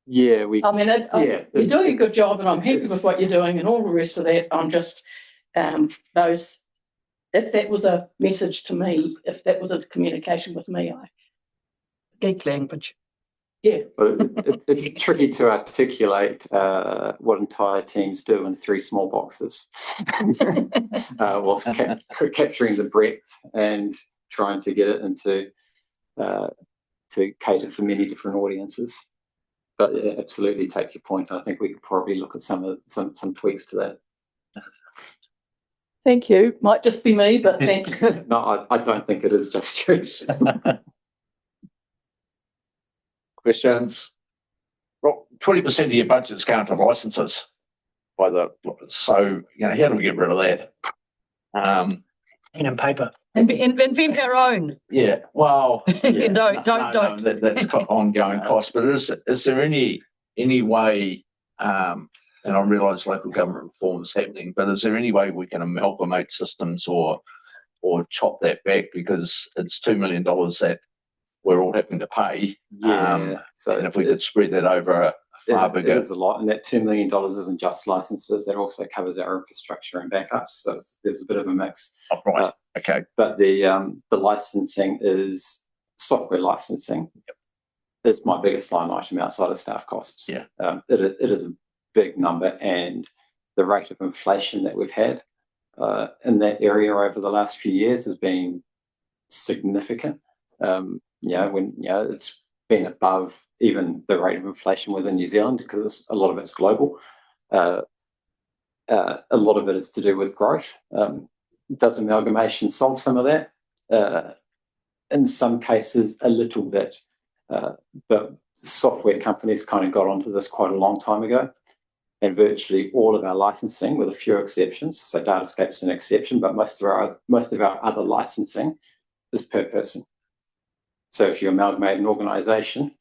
You're doing a good job, and I'm happy with what you're doing, and all the rest of that. I'm just if that was a message to me, if that was a communication with me, geek language. Yeah, but it's tricky to articulate what entire teams do in 3 small boxes, whilst capturing the breadth and trying to get it into to cater for many different audiences. But absolutely take your point. I think we could probably look at some tweaks to that. Thank you. Might just be me, but thank you. No, I don't think it is just you. Questions? Well, 20% of your budget's going to licenses. So how do we get rid of that? Pen and paper. Invent our own. Yeah. Well, don't. That's got ongoing costs. But is there any way? And I realise local government reform is happening, but is there any way we can amalgamate systems or chop that back, because it's $2 million that we're all having to pay? So and if we could spread that over a far bigger, it is a lot, and that $2 million isn't just licenses. That also covers our infrastructure and backups. So there's a bit of a mix. Oh, right. Okay. But the licensing is software licensing. is my biggest line item outside of staff costs. Yeah. It is a big number, and the rate of inflation that we've had in that area over the last few years has been significant. It's been above even the rate of inflation within New Zealand because a lot of it's global. A lot of it is to do with growth. Does amalgamation solve some of that? In some cases, a little bit. But software companies kind of got onto this quite a long time ago. And virtually all of our licensing, with a few exceptions, so Datascape's an exception, but most of our other licensing is per person. So if you amalgamate an organisation,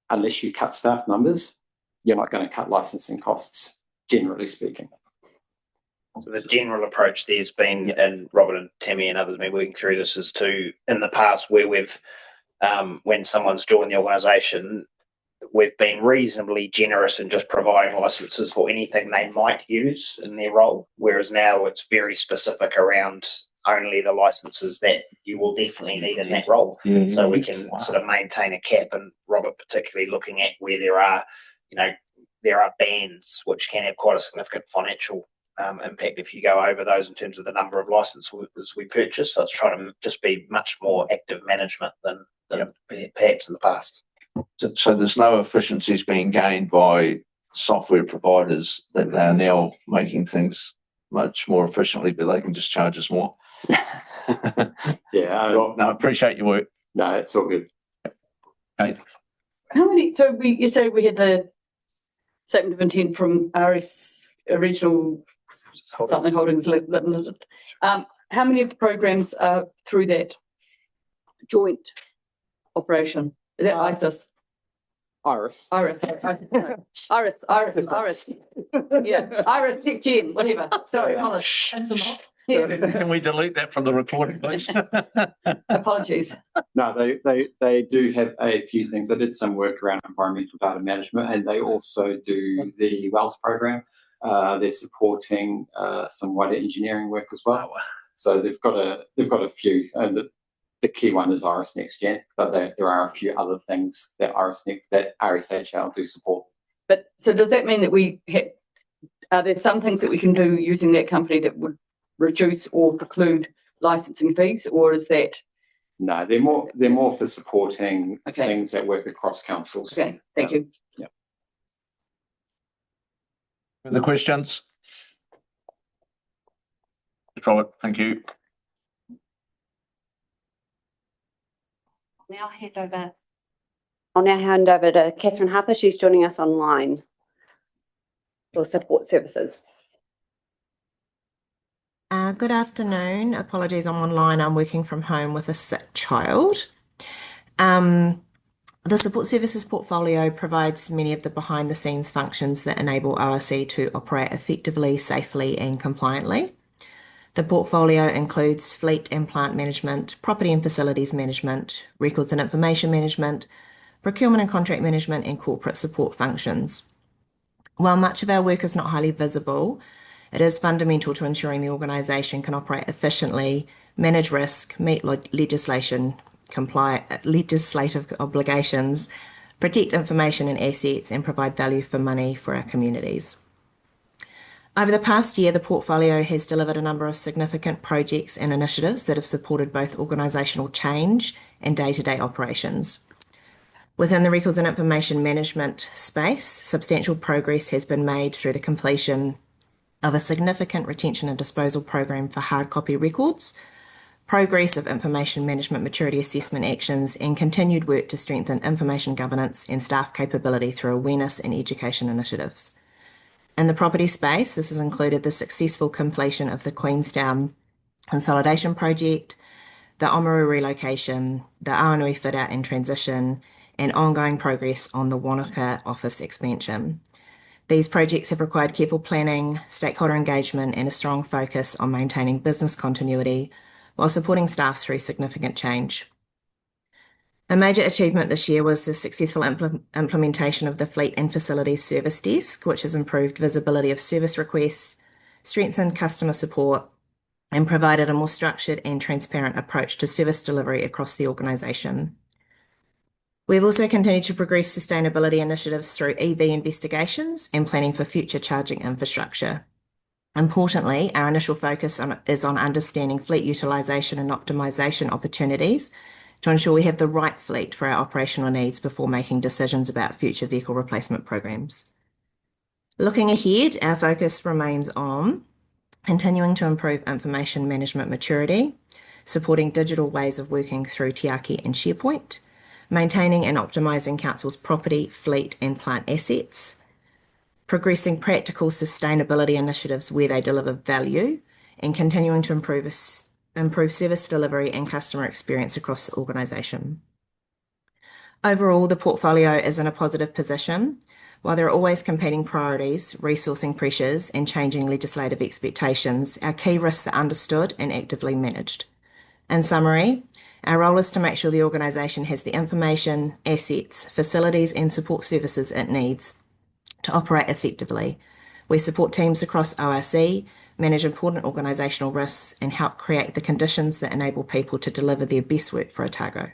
unless you cut staff numbers, you're not going to cut licensing costs, generally speaking. So the general approach there's been, and Robert and Tammy and others have been working through this, is to, in the past where we've, when someone's joined the organisation, we've been reasonably generous in just providing licenses for anything they might use in their role, whereas now it's very specific around only the licenses that you will definitely need in that role. So we can sort of maintain a cap, and Robert particularly looking at where there are, there are bands which can have quite a significant financial impact if you go over those in terms of the number of licenses we purchase. So it's trying to just be much more active management than perhaps in the past. So there's no efficiencies being gained by software providers that they are now making things much more efficiently, but they can just charge us more. Yeah. I appreciate your work. No, it's all good. Okay. How many, so you said we had the statement of intent from RS Regional something Holdings Limited. How many of the programs are through that joint operation? Is that ISIS? Iris. Yeah, Iris, Tech Gen, whatever. Sorry, Hollis. Can we delete that from the recording, please? Apologies. No, they do have a few things. They did some work around environmental data management, and they also do the Wells program. They're supporting some wider engineering work as well. So they've got a few, and the key one is Iris Next Gen, but there are a few other things that RSHL do support. But so does that mean that are there some things that we can do using that company that would reduce or preclude licensing fees, or is that? No, they're more for supporting things that work across councils. Okay, thank you. Yeah. Further questions? Robert, thank you. I'll now hand over to Catherine Harper. She's joining us online for support services. Good afternoon. Apologies, I'm online. I'm working from home with a sick child. The support services portfolio provides many of the behind the scenes functions that enable ORC to operate effectively, safely and compliantly. The portfolio includes fleet and plant management, property and facilities management, records and information management, procurement and contract management, and corporate support functions. While much of our work is not highly visible, it is fundamental to ensuring the organisation can operate efficiently, manage risk, meet legislative obligations, protect information and assets, and provide value for money for our communities. Over the past year, the portfolio has delivered a number of significant projects and initiatives that have supported both organisational change and day-to-day operations. Within the records and information management space, substantial progress has been made through the completion of a significant retention and disposal program for hard copy records, progress of information management maturity assessment actions, and continued work to strengthen information governance and staff capability through awareness and education initiatives. In the property space, this has included the successful completion of the Queenstown consolidation project, the Oamaru relocation, the Aonui fit out and transition, and ongoing progress on the Wanaka office expansion. These projects have required careful planning, stakeholder engagement, and a strong focus on maintaining business continuity while supporting staff through significant change. A major achievement this year was the successful implementation of the Fleet and Facilities Service Desk, which has improved visibility of service requests, strengthened customer support, and provided a more structured and transparent approach to service delivery across the organisation. We've also continued to progress sustainability initiatives through EV investigations and planning for future charging infrastructure. Importantly, our initial focus is on understanding fleet utilisation and optimisation opportunities to ensure we have the right fleet for our operational needs before making decisions about future vehicle replacement programs. Looking ahead, our focus remains on continuing to improve information management maturity, supporting digital ways of working through Tiaki and SharePoint, maintaining and optimising council's property, fleet and plant assets, progressing practical sustainability initiatives where they deliver value, and continuing to improve service delivery and customer experience across the organisation. Overall, the portfolio is in a positive position. While there are always competing priorities, resourcing pressures, and changing legislative expectations, our key risks are understood and actively managed. In summary, our role is to make sure the organisation has the information, assets, facilities, and support services it needs to operate effectively. We support teams across ORC, manage important organisational risks, and help create the conditions that enable people to deliver their best work for Otago.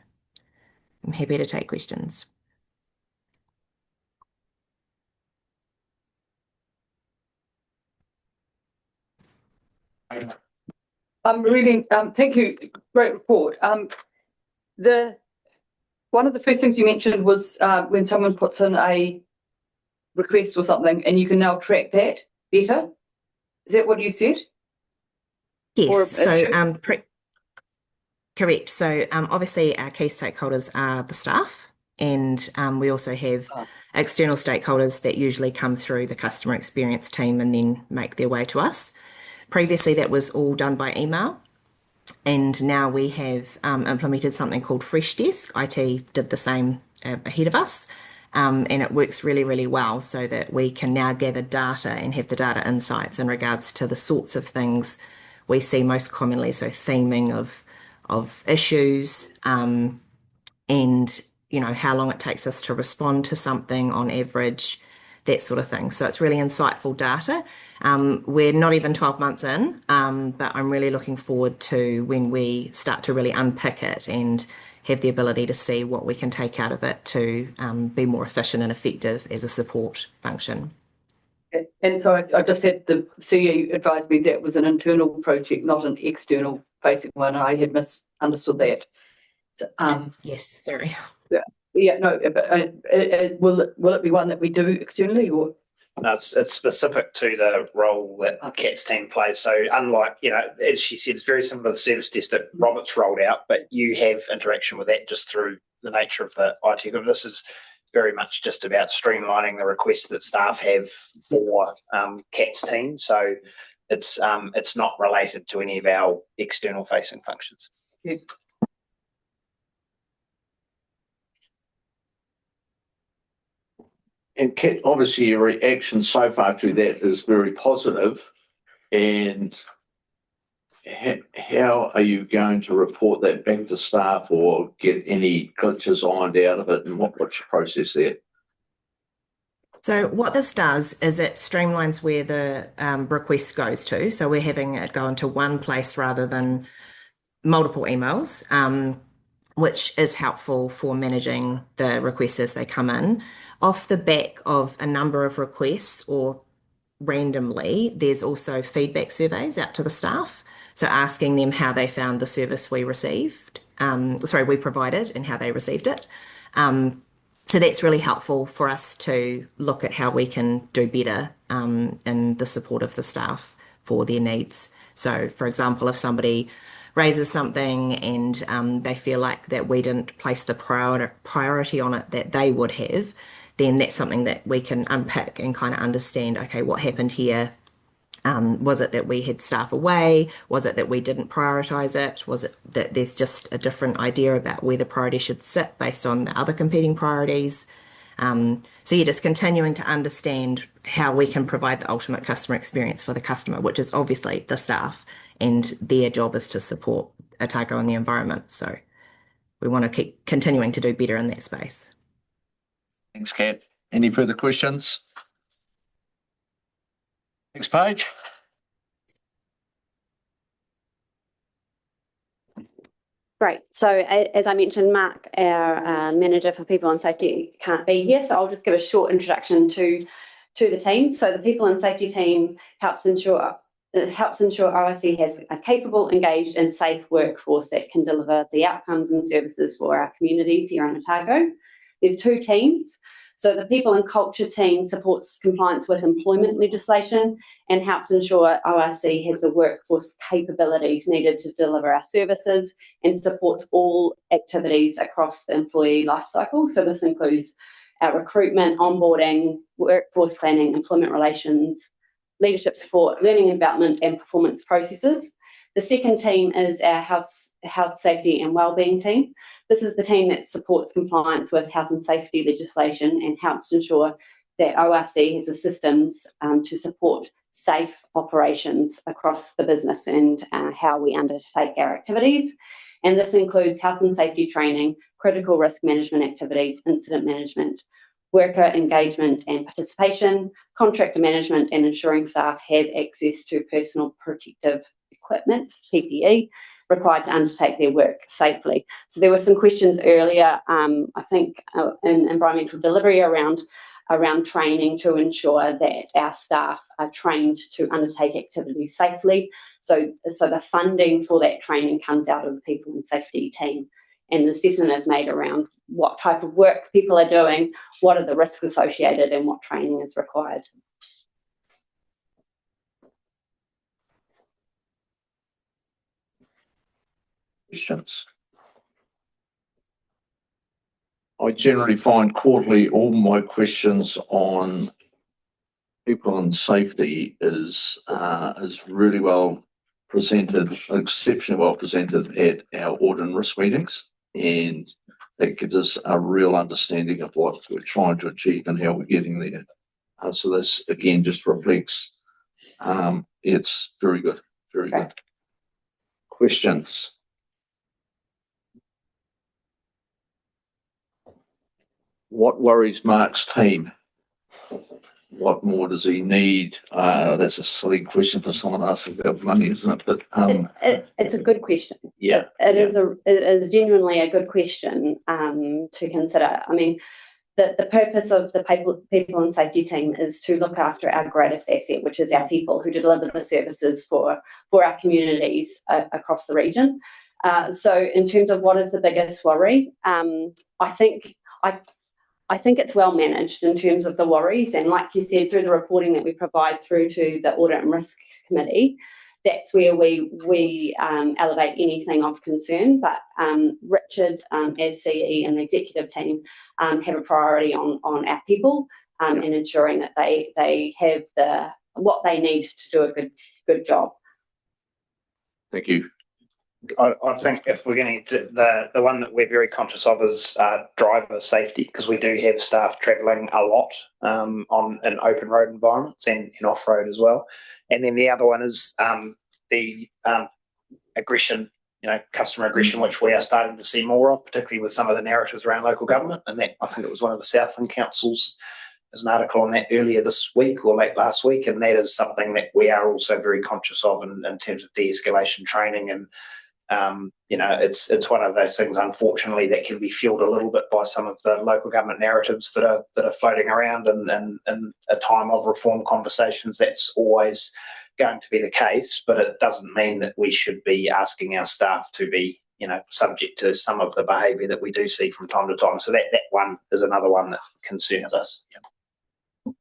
I'm happy to take questions. I'm reading, thank you, great report. One of the first things you mentioned was when someone puts in a request or something and you can now track that better. Is that what you said? Yes, so correct. So obviously our key stakeholders are the staff, and we also have external stakeholders that usually come through the customer experience team and then make their way to us. Previously, that was all done by email, and now we have implemented something called Fresh Desk. IT did the same ahead of us, and it works really, really well so that we can now gather data and have the data insights in regards to the sorts of things we see most commonly, so theming of issues, and how long it takes us to respond to something on average, that sort of thing. So it's really insightful data. We're not even 12 months in, but I'm really looking forward to when we start to really unpick it and have the ability to see what we can take out of it to be more efficient and effective as a support function. Okay. And so I just had the CE advise me that was an internal project, not an external facing one. I had misunderstood that. So, yes, sorry. Yeah, no, but will it be one that we do externally or? No, it's specific to the role that Kat's team plays. So unlike, as she said, it's very similar to the service desk that Robert's rolled out, but you have interaction with that just through the nature of the IT group. This is very much just about streamlining the requests that staff have for Kat's team. So it's not related to any of our external facing functions. Yeah. And Kat, obviously your reaction so far to that is very positive. And how are you going to report that back to staff or get any glitches ironed out of it? And what's your process there? So what this does is it streamlines where the request goes to. So we're having it go into one place rather than multiple emails, which is helpful for managing the requests as they come in. Off the back of a number of requests or randomly, there's also feedback surveys out to the staff. So asking them how they found the service we provided and how they received it. So that's really helpful for us to look at how we can do better in the support of the staff for their needs. So for example, if somebody raises something and they feel like that we didn't place the priority on it that they would have, then that's something that we can unpick and kind of understand, okay, what happened here? Was it that we had staff away? Was it that we didn't prioritise it? Was it that there's just a different idea about where the priority should sit based on the other competing priorities? So you're just continuing to understand how we can provide the ultimate customer experience for the customer, which is obviously the staff, and their job is to support Otago and the environment. So we want to keep continuing to do better in that space. Thanks, Kat. Any further questions? Next page. Great. So as I mentioned, Mark, our manager for people and safety, can't be here. So I'll just give a short introduction to the team. So the people and safety team helps ensure OIC has a capable, engaged and safe workforce that can deliver the outcomes and services for our communities here in Otago. There's two teams. So the people and culture team supports compliance with employment legislation and helps ensure OIC has the workforce capabilities needed to deliver our services and supports all activities across the employee lifecycle. So this includes our recruitment, onboarding, workforce planning, employment relations, leadership support, learning and development and performance processes. The second team is our health, safety and wellbeing team. This is the team that supports compliance with health and safety legislation and helps ensure that ORC has the systems to support safe operations across the business and how we undertake our activities. And this includes health and safety training, critical risk management activities, incident management, worker engagement and participation, contractor management, and ensuring staff have access to personal protective equipment, PPE, required to undertake their work safely. So there were some questions earlier, I think, in environmental delivery around training to ensure that our staff are trained to undertake activities safely. So the funding for that training comes out of the people and safety team, and the assessment is made around what type of work people are doing, what are the risks associated, and what training is required. Questions? I generally find quarterly all my questions on people and safety is really well presented, exceptionally well presented at our audit and risk meetings, and that gives us a real understanding of what we're trying to achieve and how we're getting there. So this again just reflects it's very good, very good. Questions? What worries Mark's team? What more does he need? That's a silly question for someone asking about money, isn't it? But it's a good question. Yeah, it is genuinely a good question to consider. I mean, the purpose of the people and safety team is to look after our greatest asset, which is our people who deliver the services for our communities across the region. So in terms of what is the biggest worry, I think it's well managed in terms of the worries, and like you said, through the reporting that we provide through to the Audit and Risk Committee, that's where we elevate anything of concern. But Richard, as CE and the executive team, have a priority on our people and ensuring that they have what they need to do a good job. Thank you. I think if we're going to, the one that we're very conscious of is driver safety, because we do have staff travelling a lot in open road environments and off road as well. And then the other one is the aggression, customer aggression, which we are starting to see more of, particularly with some of the narratives around local government. And that, I think it was one of the Southland councils. There's an article on that earlier this week or late last week, and that is something that we are also very conscious of in terms of de-escalation training. And it's one of those things, unfortunately, that can be fueled a little bit by some of the local government narratives that are floating around. And in a time of reform conversations, that's always going to be the case. But it doesn't mean that we should be asking our staff to be, subject to some of the behaviour that we do see from time to time. So that one is another one that concerns us. Yeah.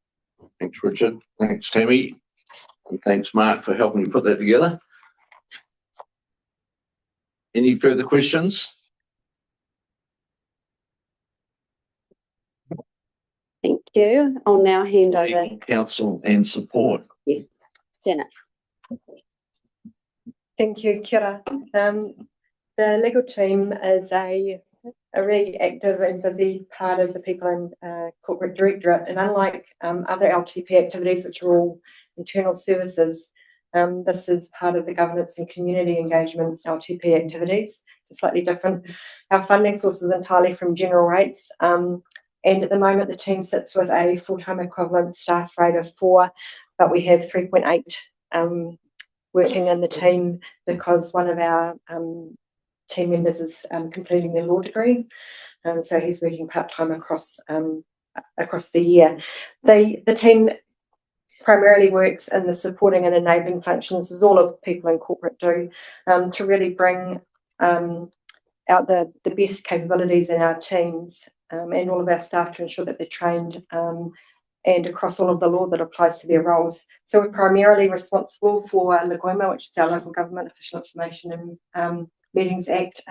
Thanks, Richard. Thanks, Tammy. And thanks, Mark, for helping me put that together. Any further questions? Thank you. I'll now hand over. Council and support. Yes, Janet. Thank you, Kia ora. The legal team is a really active and busy part of the People and Corporate Directorate, and unlike other LTP activities, which are all internal services, this is part of the governance and community engagement LTP activities. It's slightly different. Our funding source is entirely from general rates, and at the moment the team sits with a full-time equivalent staff rate of 4, but we have 3.8 working in the team because one of our team members is completing their law degree, and so he's working part-time across the year. The team primarily works in the supporting and enabling functions, as all of people in corporate do, to really bring out the best capabilities in our teams and all of our staff to ensure that they're trained and across all of the law that applies to their roles. So we're primarily responsible for LGOIMA, which is our Local Government Official Information and Meetings Act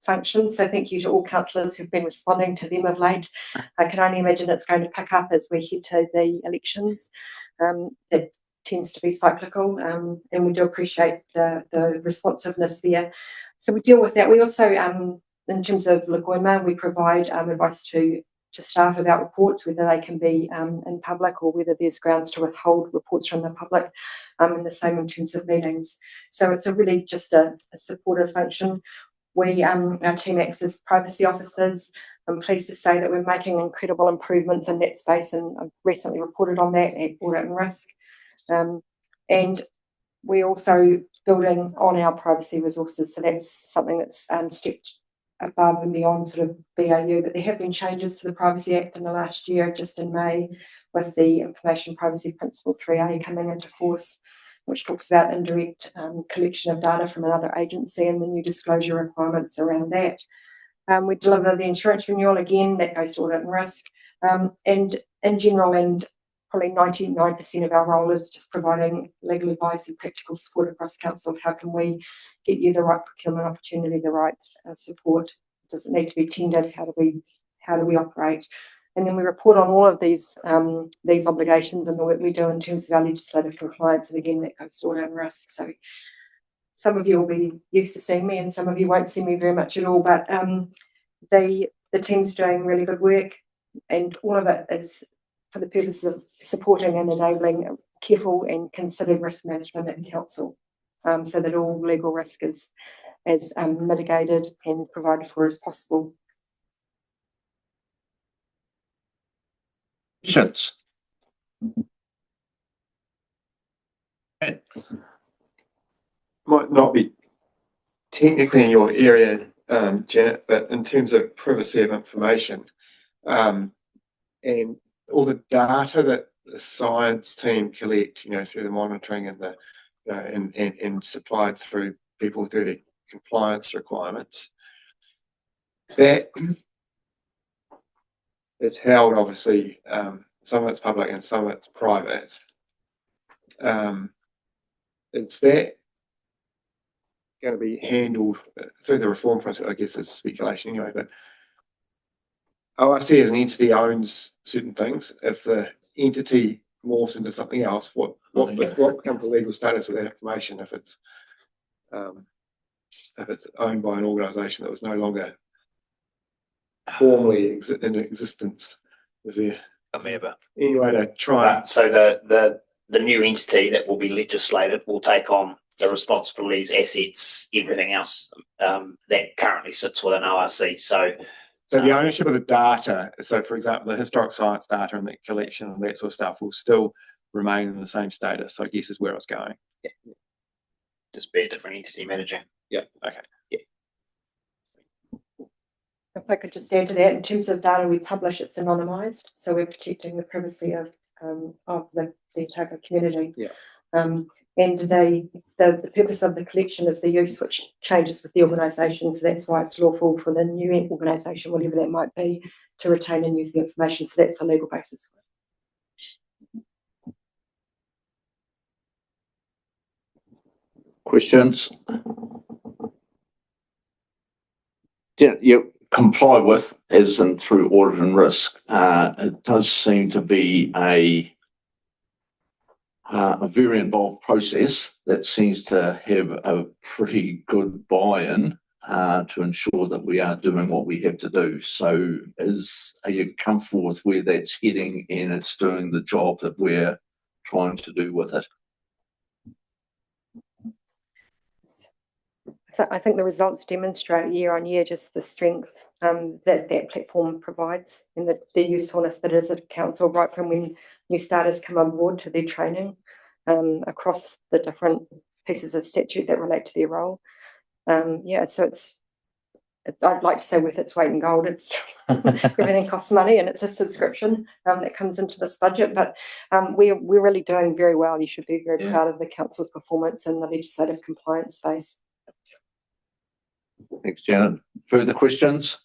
functions. So thank you to all councillors who've been responding to them of late. I can only imagine it's going to pick up as we head to the elections. It tends to be cyclical, and we do appreciate the responsiveness there. So we deal with that. We also, in terms of LGOIMA, we provide advice to staff about reports, whether they can be in public or whether there's grounds to withhold reports from the public, and the same in terms of meetings. So it's really just a supportive function. We, our team acts as privacy officers. I'm pleased to say that we're making incredible improvements in that space, and I've recently reported on that at Audit and Risk. And we're also building on our privacy resources, so that's something that's stepped above and beyond sort of BAU, but there have been changes to the Privacy Act in the last year, just in May, with the Information Privacy Principle 3A coming into force, which talks about indirect collection of data from another agency and the new disclosure requirements around that. We deliver the insurance renewal again, that goes to Audit and Risk, and in general, and probably 99% of our role is just providing legal advice and practical support across council. How can we get you the right procurement opportunity, the right support? Does it need to be tendered? How do we operate? And then we report on all of these obligations and the work we do in terms of our legislative compliance. And again, that goes to Audit and Risk. So some of you will be used to seeing me, and some of you won't see me very much at all. But the team's doing really good work, and all of it is for the purpose of supporting and enabling careful and considered risk management at council, so that all legal risk is as mitigated and provided for as possible. Questions? Might not be technically in your area, Janet, but in terms of privacy of information, and all the data that the science team collect, through the monitoring and the, and supplied through people through the compliance requirements, that it's held, obviously, some of it's public and some of it's private. Is that going to be handled through the reform process? I guess it's speculation anyway, but ORC as an entity owns certain things. If the entity morphs into something else, what becomes the legal status of that information if it's owned by an organisation that was no longer formally in existence? Is there any way to try? So the new entity that will be legislated will take on the responsibilities, assets, everything else that currently sits within ORC. So the ownership of the data, so for example, the historic science data and the collection and that sort of stuff will still remain in the same status, I guess is where I was going. Yeah. Just be a different entity managing. Yeah, okay. Yeah. If I could just add to that, in terms of data we publish, it's anonymised, so we're protecting the privacy of the entire community. Yeah. And the purpose of the collection is the use, which changes with the organisation. So that's why it's lawful for the new organisation, whatever that might be, to retain and use the information. So that's the legal basis. Questions? You comply with, as in through Audit and Risk. It does seem to be a very involved process that seems to have a pretty good buy-in to ensure that we are doing what we have to do. So are you comfortable with where that's heading and it's doing the job that we're trying to do with it? I think the results demonstrate year on year just the strength that platform provides and the usefulness that is at council, right from when new starters come on board to their training across the different pieces of statute that relate to their role. So it's, I'd like to say worth its weight in gold. It's everything costs money, and it's a subscription that comes into this budget. But we're really doing very well. You should be very proud of the council's performance in the legislative compliance space. Thanks, Janet. Further questions?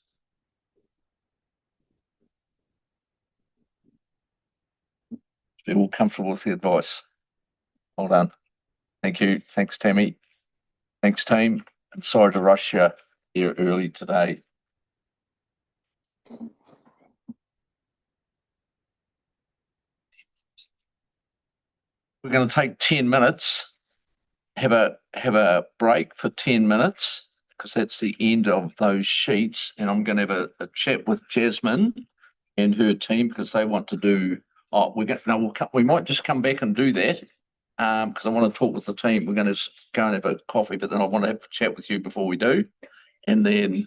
Are you all comfortable with the advice? Well done. Thank you. Thanks, Tammy. Thanks, team. And sorry to rush you here early today. We're going to take 10 minutes, have a break for 10 minutes, because that's the end of those sheets. And I'm going to have a chat with Jasmine and her team, because they want to do, we might just come back and do that, because I want to talk with the team. We're going to go and have a coffee, but then I want to have a chat with you before we do. And then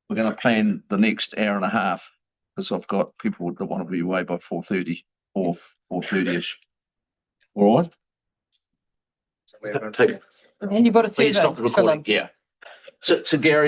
we're going to plan the next hour and a half, because I've got people that want to be away by 4:30 or 4:30ish. All right. And you've got a survey. Please stop the recording. Yeah. So Gary.